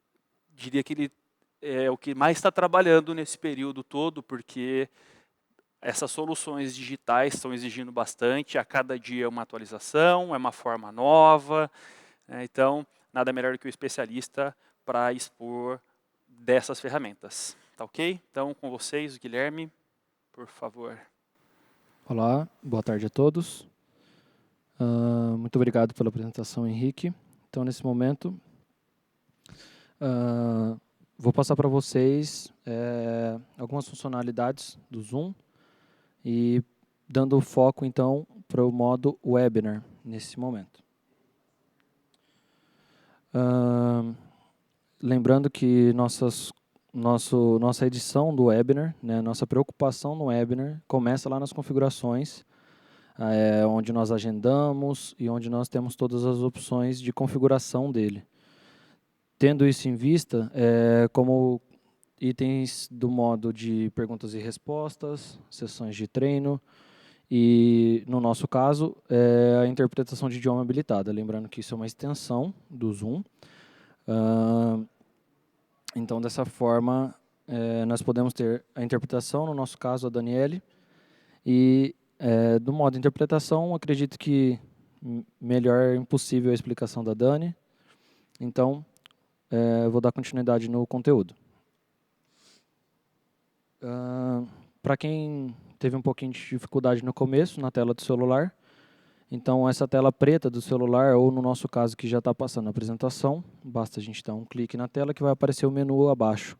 diria que ele é o que mais está trabalhando nesse período todo, porque essas soluções digitais estão exigindo bastante, a cada dia é uma atualização, é uma forma nova, então nada melhor do que o especialista para expor dessas ferramentas. Tá ok? Então, com vocês, Guilherme, por favor. Olá, boa tarde a todos. Muito obrigado pela apresentação, Henrique. Então, nesse momento, vou passar para vocês algumas funcionalidades do Zoom e dando foco, então, para o modo webinar nesse momento. Lembrando que nossas nossa edição do webinar, né, nossa preocupação no webinar começa lá nas configurações, onde nós agendamos e onde nós temos todas as opções de configuração dele. Tendo isso em vista, como itens do modo de perguntas e respostas, sessões de treino e, no nosso caso, a interpretação de idioma habilitada. Lembrando que isso é uma extensão do Zoom. Então, dessa forma, nós podemos ter a interpretação, no nosso caso, a Daniele. E, do modo de interpretação, acredito que melhor impossível a explicação da Dani. Então, vou dar continuidade no conteúdo. Para quem teve um pouquinho de dificuldade no começo, na tela do celular, então essa tela preta do celular, ou no nosso caso que já está passando a apresentação, basta a gente dar um clique na tela que vai aparecer o menu abaixo.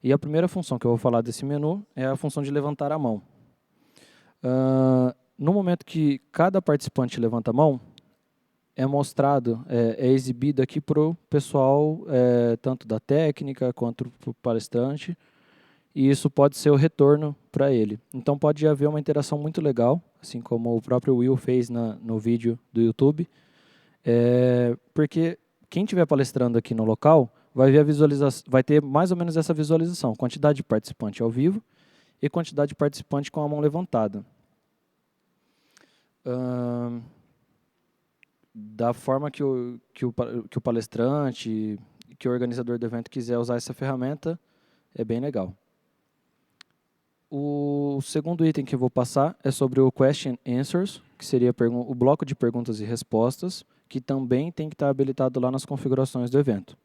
E a primeira função que eu vou falar desse menu é a função de levantar a mão. No momento que cada participante levanta a mão, é mostrado, é exibido aqui para o pessoal, tanto da técnica quanto para o palestrante, e isso pode ser o retorno para ele. Então pode haver uma interação muito legal, assim como o próprio Will fez no vídeo do YouTube, porque quem estiver palestrando aqui no local vai ver a visualização, vai ter mais ou menos essa visualização, quantidade de participante ao vivo e quantidade de participante com a mão levantada. Da forma que o palestrante, que o organizador do evento quiser usar essa ferramenta, é bem legal. O segundo item que eu vou passar é sobre o Question Answers, que seria o bloco de perguntas e respostas, que também tem que estar habilitado lá nas configurações do evento.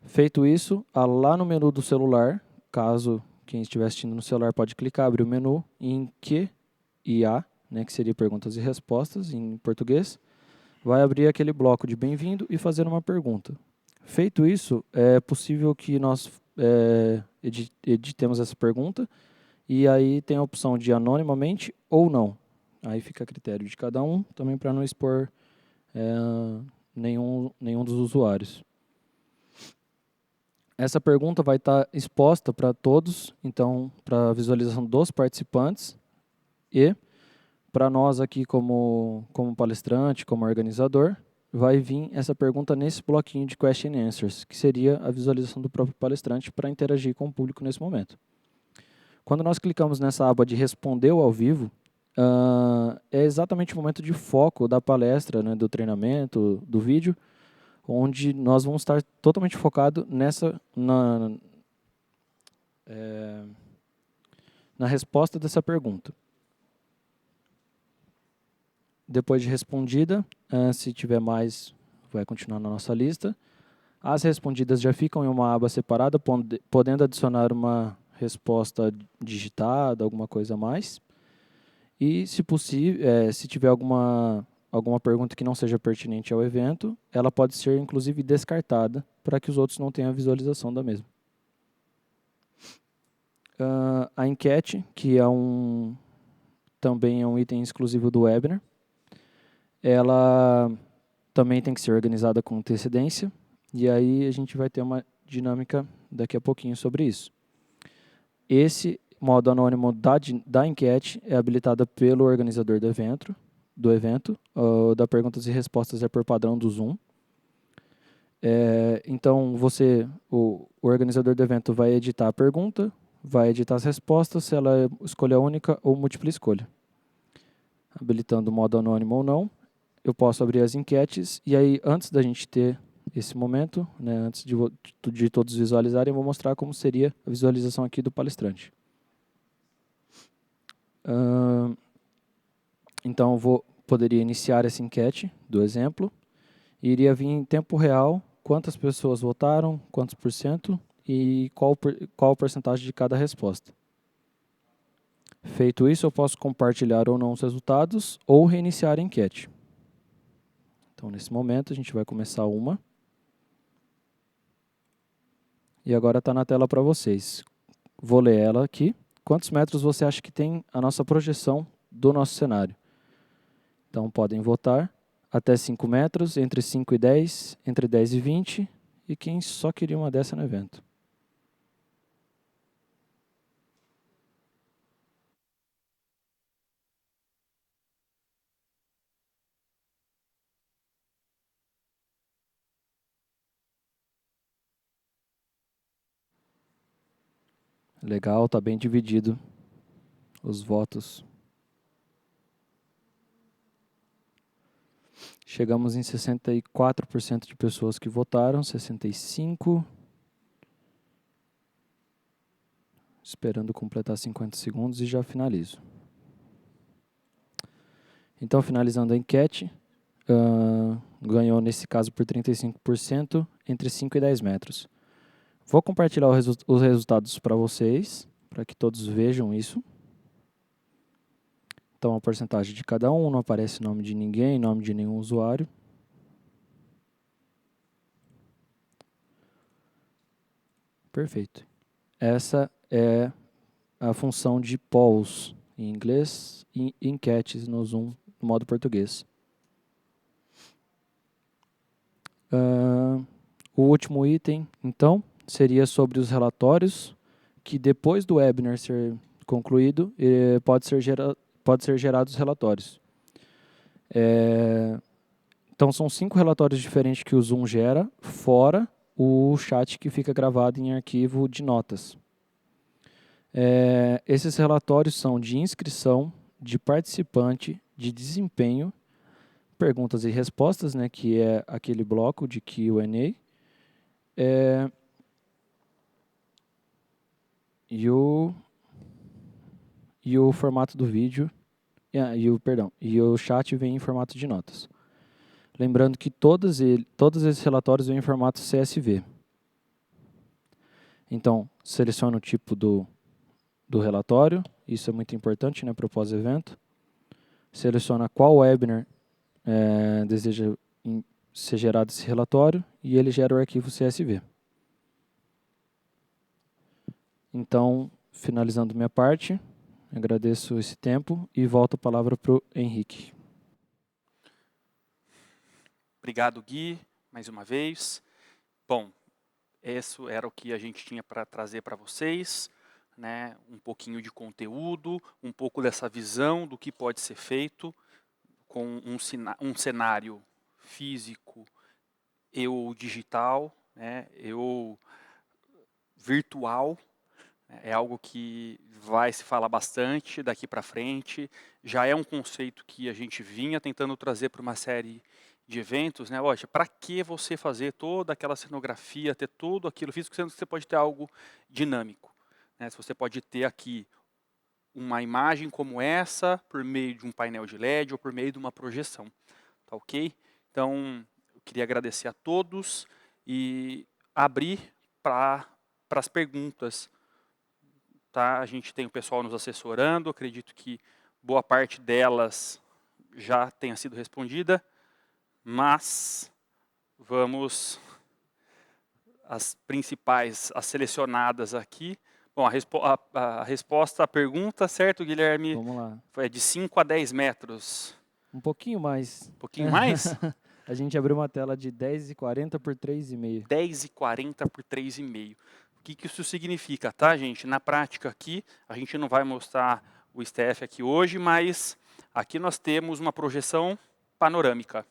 Feito isso, lá no menu do celular, caso quem estiver assistindo no celular pode clicar, abrir o menu em Q&A, né, que seria perguntas e respostas em português, vai abrir aquele bloco de bem-vindo e fazer uma pergunta. Feito isso, é possível que nós editemos essa pergunta e aí tem a opção de anonimamente ou não. Aí fica a critério de cada um, também para não expor nenhum dos usuários. Essa pergunta vai estar exposta para todos, então, para a visualização dos participantes e para nós aqui como palestrante, como organizador, vai vir essa pergunta nesse bloquinho de Question Answers, que seria a visualização do próprio palestrante para interagir com o público nesse momento. Quando nós clicamos nessa aba de Respondeu ao vivo, é exatamente o momento de foco da palestra, né, do treinamento, do vídeo, onde nós vamos estar totalmente focado na resposta dessa pergunta. Depois de respondida, se tiver mais, vai continuar na nossa lista. As respondidas já ficam em uma aba separada, podendo adicionar uma resposta digitada, alguma coisa a mais. E, se possível, se tiver alguma pergunta que não seja pertinente ao evento, ela pode ser, inclusive, descartada, para que os outros não tenham a visualização da mesma. A enquete, que também é um item exclusivo do webinar, ela também tem que ser organizada com antecedência, e aí a gente vai ter uma dinâmica daqui a pouquinho sobre isso. Esse modo anônimo da enquete é habilitado pelo organizador do evento, da perguntas e respostas é por padrão do Zoom. Então, o organizador do evento vai editar a pergunta, vai editar as respostas, se ela é escolha única ou múltipla escolha. Habilitando o modo anônimo ou não, eu posso abrir as enquetes, e aí, antes da gente ter esse momento, né, antes de todos visualizarem, eu vou mostrar como seria a visualização aqui do palestrante. Então, eu poderia iniciar essa enquete do exemplo, e iria vir em tempo real quantas pessoas votaram, quantos por cento, e qual a porcentagem de cada resposta. Feito isso, eu posso compartilhar ou não os resultados, ou reiniciar a enquete. Então, nesse momento, a gente vai começar uma. E agora está na tela para vocês. Vou ler ela aqui. Quantos metros você acha que tem a nossa projeção do nosso cenário? Então, podem votar até 5 metros, entre 5 e 10, entre 10 e 20, e quem só queria uma dessa no evento. Legal, está bem dividido os votos. Chegamos em 64% de pessoas que votaram, 65%. Esperando completar 50 segundos e já finalizo. Então, finalizando a enquete, ganhou nesse caso por 35%, entre 5 e 10 metros. Vou compartilhar os resultados para vocês, para que todos vejam isso. Então, a porcentagem de cada um, não aparece nome de ninguém, nome de nenhum usuário. Perfeito. Essa é a função de polls em inglês e enquetes no Zoom, no modo português. O último item, então, seria sobre os relatórios, que depois do webinar ser concluído, pode ser gerados relatórios. Então, são 5 relatórios diferentes que o Zoom gera, fora o chat que fica gravado em arquivo de notas. Esses relatórios são de inscrição, de participante, de desempenho, perguntas e respostas, né, que é aquele bloco de Q&A, e o formato do vídeo, e o chat vem em formato de notas. Lembrando que todos esses relatórios vêm em formato CSV. Então, seleciona o tipo do relatório, isso é muito importante, né, para o pós-evento. Seleciona qual webinar deseja ser gerado esse relatório e ele gera o arquivo CSV. Então, finalizando minha parte, agradeço esse tempo e volto a palavra para o Henrique. Obrigado, Gui, mais uma vez. Bom, isso era o que a gente tinha para trazer para vocês, né? Um pouquinho de conteúdo, um pouco dessa visão do que pode ser feito com um cenário físico e ou digital, né? E ou virtual. É algo que vai se falar bastante daqui para frente. Já é um conceito que a gente vinha tentando trazer para uma série de eventos, né? Olha, para que você fazer toda aquela cenografia, ter tudo aquilo físico, sendo que você pode ter algo dinâmico, né? Se você pode ter aqui uma imagem como essa, por meio de um painel de LED ou por meio de uma projeção, tá ok? Então, eu queria agradecer a todos e abrir para as perguntas. Tá? A gente tem o pessoal nos assessorando, acredito que boa parte delas já tenha sido respondida, mas vamos às principais, as selecionadas aqui. Bom, a resposta à pergunta, certo, Guilherme? Vamos lá. Foi de 5 a 10 metros. Um pouquinho mais. Um pouquinho mais? A gente abriu uma tela de 10,40 por 3,5. 10,40 por 3,5. O que isso significa, tá, gente? Na prática aqui, a gente não vai mostrar o STF aqui hoje, mas aqui nós temos uma projeção panorâmica,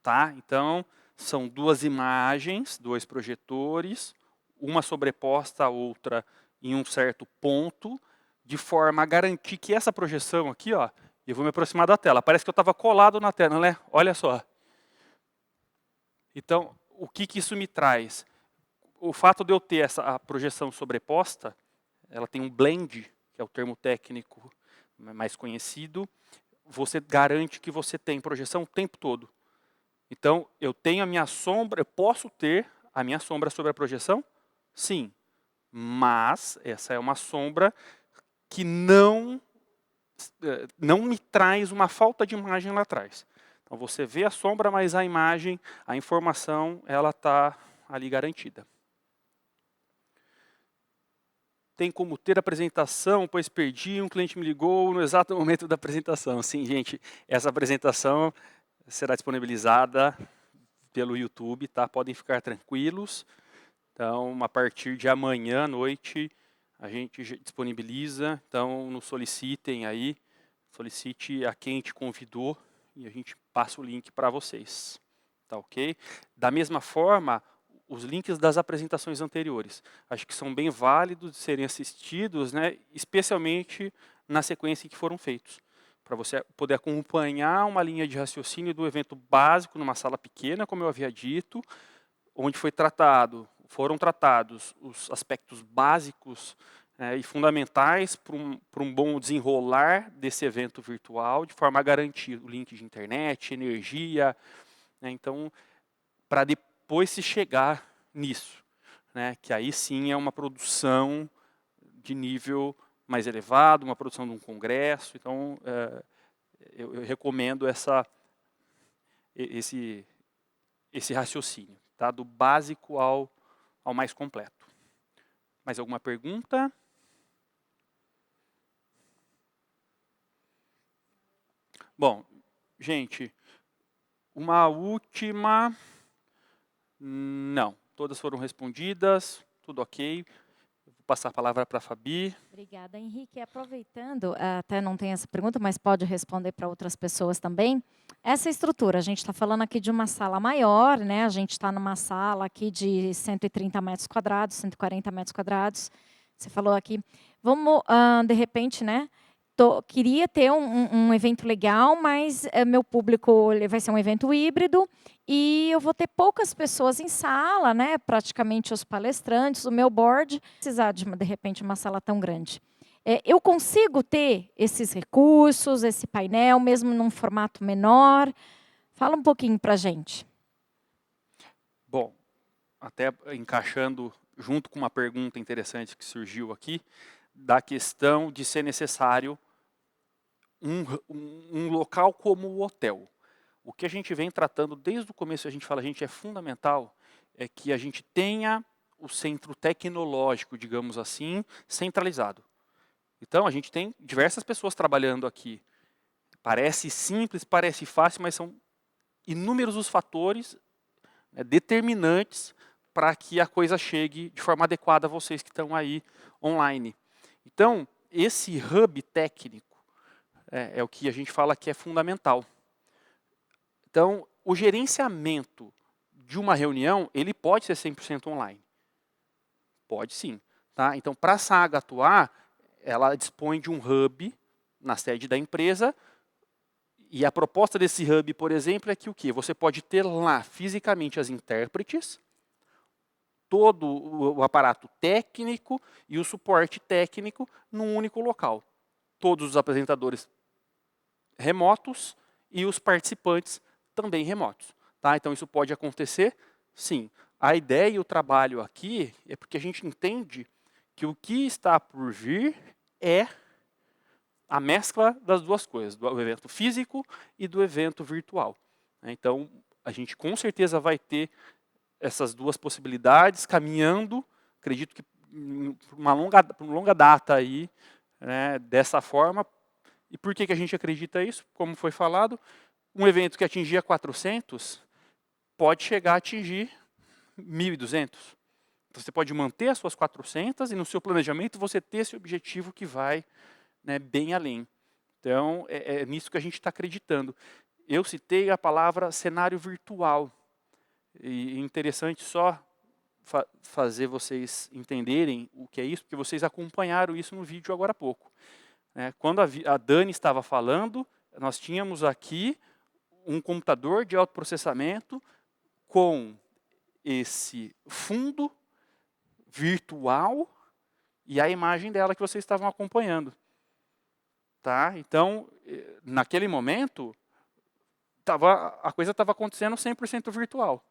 tá? Então, são duas imagens, dois projetores, uma sobreposta à outra em um certo ponto, de forma a garantir que essa projeção aqui, ó, eu vou me aproximar da tela, parece que eu estava colado na tela, né? Olha só. Então, o que isso me traz? O fato de eu ter a projeção sobreposta, ela tem um blend, que é o termo técnico mais conhecido, você garante que você tem projeção o tempo todo. Então, eu tenho a minha sombra, eu posso ter a minha sombra sobre a projeção? Sim. Mas essa é uma sombra que não me traz uma falta de imagem lá atrás. Então, você vê a sombra, mas a imagem, a informação, ela está ali garantida. Tem como ter apresentação, pois perdi, um cliente me ligou no exato momento da apresentação. Sim, gente, essa apresentação será disponibilizada pelo YouTube, tá? Podem ficar tranquilos. Então, a partir de amanhã à noite, a gente disponibiliza. Então, nos solicitem aí, solicite a quem te convidou e a gente passa o link para vocês. Tá ok? Da mesma forma, os links das apresentações anteriores. Acho que são bem válidos de serem assistidos, né, especialmente na sequência em que foram feitos, para você poder acompanhar uma linha de raciocínio do evento básico numa sala pequena, como eu havia dito, onde foram tratados os aspectos básicos e fundamentais para um bom desenrolar desse evento virtual, de forma a garantir o link de internet, energia, né, então, para depois se chegar nisso, né, que aí sim é uma produção de nível mais elevado, uma produção de um congresso. Então, eu recomendo esse raciocínio, tá? Do básico ao mais completo. Mais alguma pergunta? Bom, gente, uma última... Não, todas foram respondidas, tudo ok. Vou passar a palavra para a Fabi. Obrigada, Henrique. Aproveitando, até não tem essa pergunta, mas pode responder para outras pessoas também. Essa estrutura, a gente está falando aqui de uma sala maior, né? A gente está numa sala aqui de 130 metros quadrados, 140 metros quadrados. Você falou aqui. Vamos, de repente, né? Queria ter um evento legal, mas meu público vai ser um evento híbrido e eu vou ter poucas pessoas em sala, né? Praticamente os palestrantes, o meu board. Precisar de repente uma sala tão grande. Eu consigo ter esses recursos, esse painel, mesmo num formato menor? Fala um pouquinho para a gente. Bom, até encaixando junto com uma pergunta interessante que surgiu aqui, da questão de ser necessário um local como o hotel. O que a gente vem tratando desde o começo, a gente fala, é fundamental, é que a gente tenha o centro tecnológico, digamos assim, centralizado. Então, a gente tem diversas pessoas trabalhando aqui. Parece simples, parece fácil, mas são inúmeros os fatores determinantes para que a coisa chegue de forma adequada a vocês que estão aí online. Então, esse hub técnico é o que a gente fala que é fundamental. Então, o gerenciamento de uma reunião, ele pode ser 100% online. Pode sim. Tá? Então, para a Saga atuar, ela dispõe de um hub na sede da empresa, e a proposta desse hub, por exemplo, é que o quê? Você pode ter lá fisicamente as intérpretes, todo o aparato técnico e o suporte técnico num único local. Todos os apresentadores remotos e os participantes também remotos. Tá? Então, isso pode acontecer, sim. A ideia e o trabalho aqui é porque a gente entende que o que está por vir é a mescla das duas coisas, do evento físico e do evento virtual. Então, a gente com certeza vai ter essas duas possibilidades caminhando, acredito que por uma longa data aí, né, dessa forma. E por que a gente acredita isso? Como foi falado, um evento que atingia 400 pode chegar a atingir 1.200. Então, você pode manter as suas 400 e no seu planejamento você ter esse objetivo que vai, né, bem além. Então, é nisso que a gente está acreditando. Eu citei a palavra cenário virtual. E é interessante só fazer vocês entenderem o que é isso, porque vocês acompanharam isso no vídeo agora há pouco. Quando a Dani estava falando, nós tínhamos aqui um computador de alto processamento com esse fundo virtual e a imagem dela que vocês estavam acompanhando. Tá? Então, naquele momento, a coisa estava acontecendo 100% virtual.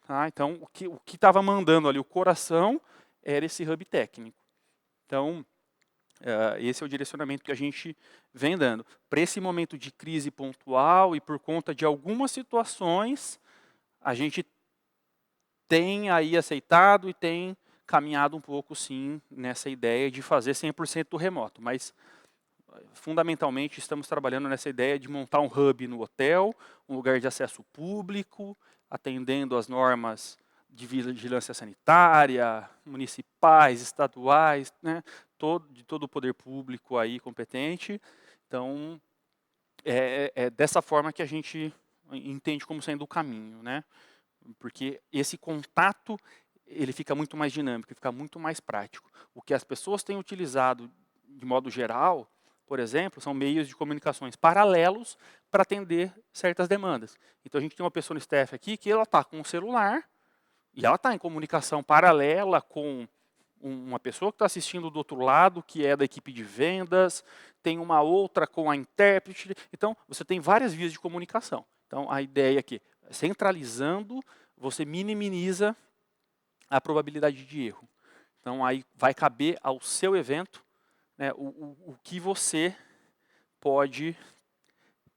Tá? Então, o que estava mandando ali o coração era esse hub técnico. Então, esse é o direcionamento que a gente vem dando. Para esse momento de crise pontual e por conta de algumas situações, a gente tem aí aceitado e tem caminhado um pouco, sim, nessa ideia de fazer 100% remoto. Mas, fundamentalmente, estamos trabalhando nessa ideia de montar um hub no hotel, um lugar de acesso público, atendendo às normas de vigilância sanitária, municipais, estaduais, né, de todo o poder público aí competente. Então, é dessa forma que a gente entende como sendo o caminho, né? porque esse contato ele fica muito mais dinâmico, fica muito mais prático. O que as pessoas têm utilizado de modo geral, por exemplo, são meios de comunicações paralelos para atender certas demandas. Então a gente tem uma pessoa no staff aqui que ela está com um celular e ela está em comunicação paralela com uma pessoa que está assistindo do outro lado, que é da equipe de vendas, tem uma outra com a intérprete. Então, você tem várias vias de comunicação. Então, a ideia aqui, centralizando, você minimiza a probabilidade de erro. Então, aí vai caber ao seu evento, né, o que você pode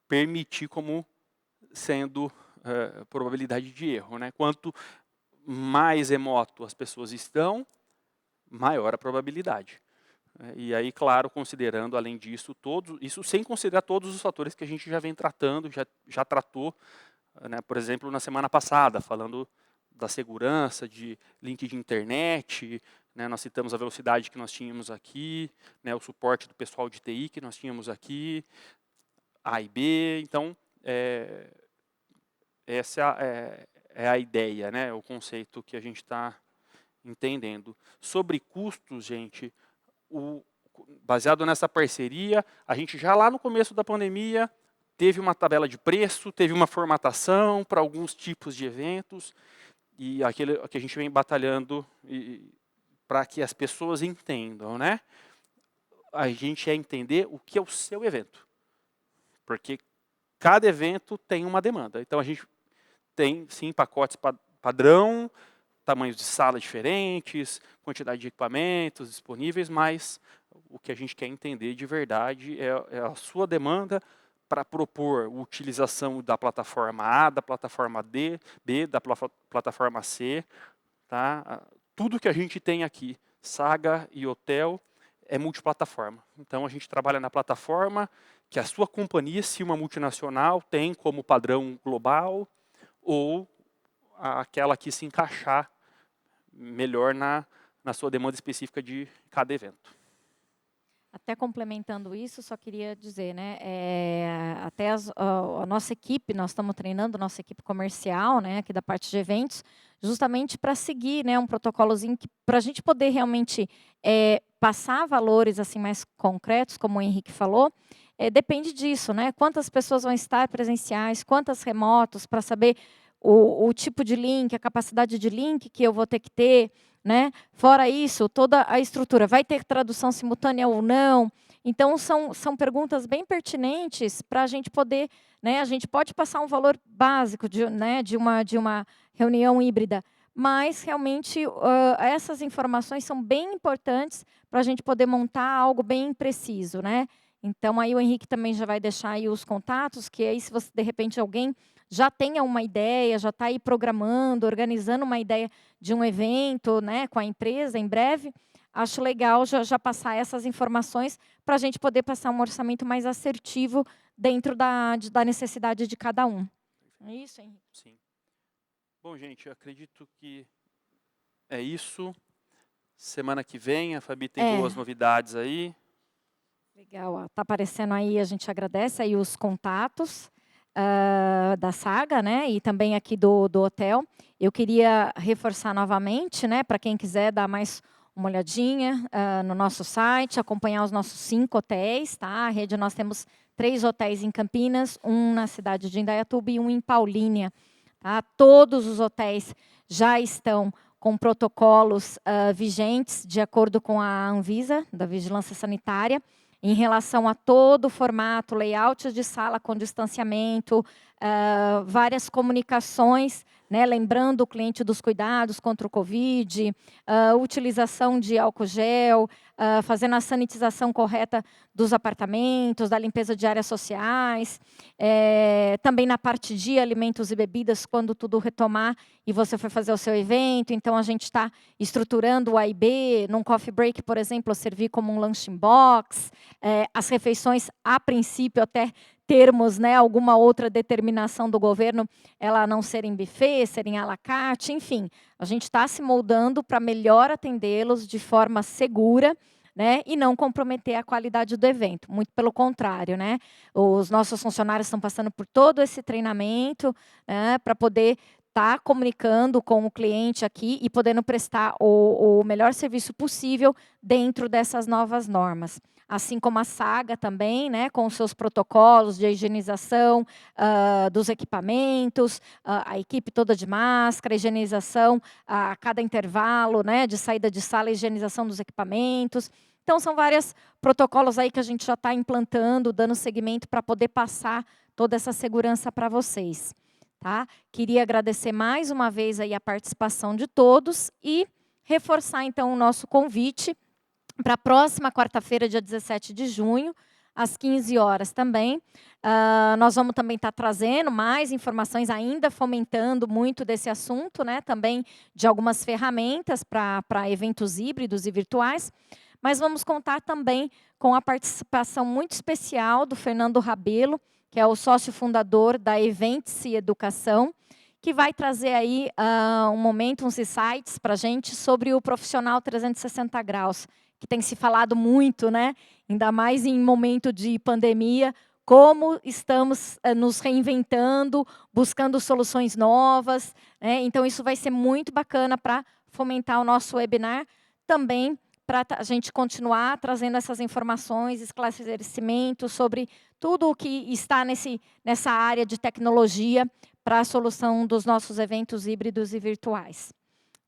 permitir como sendo probabilidade de erro. Né? Quanto mais remoto as pessoas estão, maior a probabilidade. E aí, claro, considerando, além disso, isso sem considerar todos os fatores que a gente já vem tratando, já tratou, né, por exemplo, na semana passada, falando da segurança, de link de internet, né, nós citamos a velocidade que nós tínhamos aqui, né, o suporte do pessoal de TI que nós tínhamos aqui, A e B. Então, essa é a ideia, né, o conceito que a gente está entendendo. Sobre custos, gente, baseado nessa parceria, a gente já lá no começo da pandemia teve uma tabela de preço, teve uma formatação para alguns tipos de eventos, e aquele que a gente vem batalhando para que as pessoas entendam, né? A gente é entender o que é o seu evento, porque cada evento tem uma demanda. Então a gente tem sim pacotes padrão, tamanhos de sala diferentes, quantidade de equipamentos disponíveis, mas o que a gente quer entender de verdade é a sua demanda para propor a utilização da plataforma A, da plataforma B, da plataforma C. Tá? Tudo que a gente tem aqui, Saga e Hotel, é multiplataforma. Então, a gente trabalha na plataforma que a sua companhia, se uma multinacional, tem como padrão global, ou aquela que se encaixar melhor na sua demanda específica de cada evento. Até complementando isso, só queria dizer, né, até a nossa equipe, nós estamos treinando nossa equipe comercial, né, aqui da parte de eventos, justamente para seguir, né, um protocolozinho para a gente poder realmente passar valores assim mais concretos, como o Henrique falou, depende disso, né, quantas pessoas vão estar presenciais, quantas remotos, para saber o tipo de link, a capacidade de link que eu vou ter que ter, né? Fora isso, toda a estrutura, vai ter tradução simultânea ou não? Então, são perguntas bem pertinentes para a gente poder, né? A gente pode passar um valor básico de uma reunião híbrida, mas realmente essas informações são bem importantes para a gente poder montar algo bem preciso, né? Então, aí o Henrique também já vai deixar aí os contatos, que aí se você, de repente, alguém já tenha uma ideia, já está aí programando, organizando uma ideia de um evento, né, com a empresa em breve, acho legal já passar essas informações para a gente poder passar um orçamento mais assertivo dentro da necessidade de cada um. É isso, Henrique? Sim. Bom, gente, eu acredito que é isso. Semana que vem, a Fabi tem boas novidades aí. Legal, está aparecendo aí, a gente agradece aí os contatos da Saga, né, e também aqui do hotel. Eu queria reforçar novamente, né, para quem quiser dar mais uma olhadinha no nosso site, acompanhar os nossos 5 hotéis, tá? A rede, nós temos 3 hotéis em Campinas, um na cidade de Indaiatuba e um em Paulínia. Tá? Todos os hotéis já estão com protocolos vigentes, de acordo com a Anvisa, da Vigilância Sanitária, em relação a todo o formato, layout de sala com distanciamento, várias comunicações, né, lembrando o cliente dos cuidados contra o Covid, utilização de álcool gel, fazendo a sanitização correta dos apartamentos, da limpeza de áreas sociais, também na parte de alimentos e bebidas, quando tudo retomar e você for fazer o seu evento. Então, a gente está estruturando o A e B, num coffee break, por exemplo, servir como um lunching box, as refeições, a princípio, até termos, né, alguma outra determinação do governo, ela não serem buffet, serem à la carte, enfim. A gente está se moldando para melhor atendê-los de forma segura, né, e não comprometer a qualidade do evento. Muito pelo contrário, né? Os nossos funcionários estão passando por todo esse treinamento, né, para poder estar comunicando com o cliente aqui e podendo prestar o melhor serviço possível dentro dessas novas normas. Assim como a Saga também, né, com os seus protocolos de higienização dos equipamentos, a equipe toda de máscara, higienização a cada intervalo, né, de saída de sala, higienização dos equipamentos. Então, são vários protocolos aí que a gente já está implantando, dando seguimento para poder passar toda essa segurança para vocês. Tá? Queria agradecer mais uma vez aí a participação de todos e reforçar, então, o nosso convite para a próxima quarta-feira, dia 17 de junho, às 15 horas também. Nós vamos também estar trazendo mais informações, ainda fomentando muito desse assunto, né? Também de algumas ferramentas para eventos híbridos e virtuais. Mas vamos contar também com a participação muito especial do Fernando Rabelo, que é o sócio fundador da Events-se Educação, que vai trazer aí um momento, uns insights para a gente sobre o profissional 360 graus, que tem se falado muito, né? Ainda mais em momento de pandemia, como estamos nos reinventando, buscando soluções novas, né? Então, isso vai ser muito bacana para fomentar o nosso webinar, também para a gente continuar trazendo essas informações, esclarecimentos sobre tudo o que está nessa área de tecnologia para a solução dos nossos eventos híbridos e virtuais.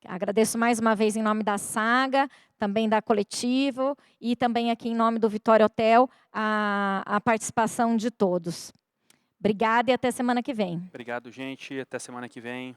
Agradeço mais uma vez em nome da Saga, também da Coletivo e também aqui em nome do Vitória Hotel, a participação de todos. Obrigada e até semana que vem. Obrigado, gente. Até semana que vem.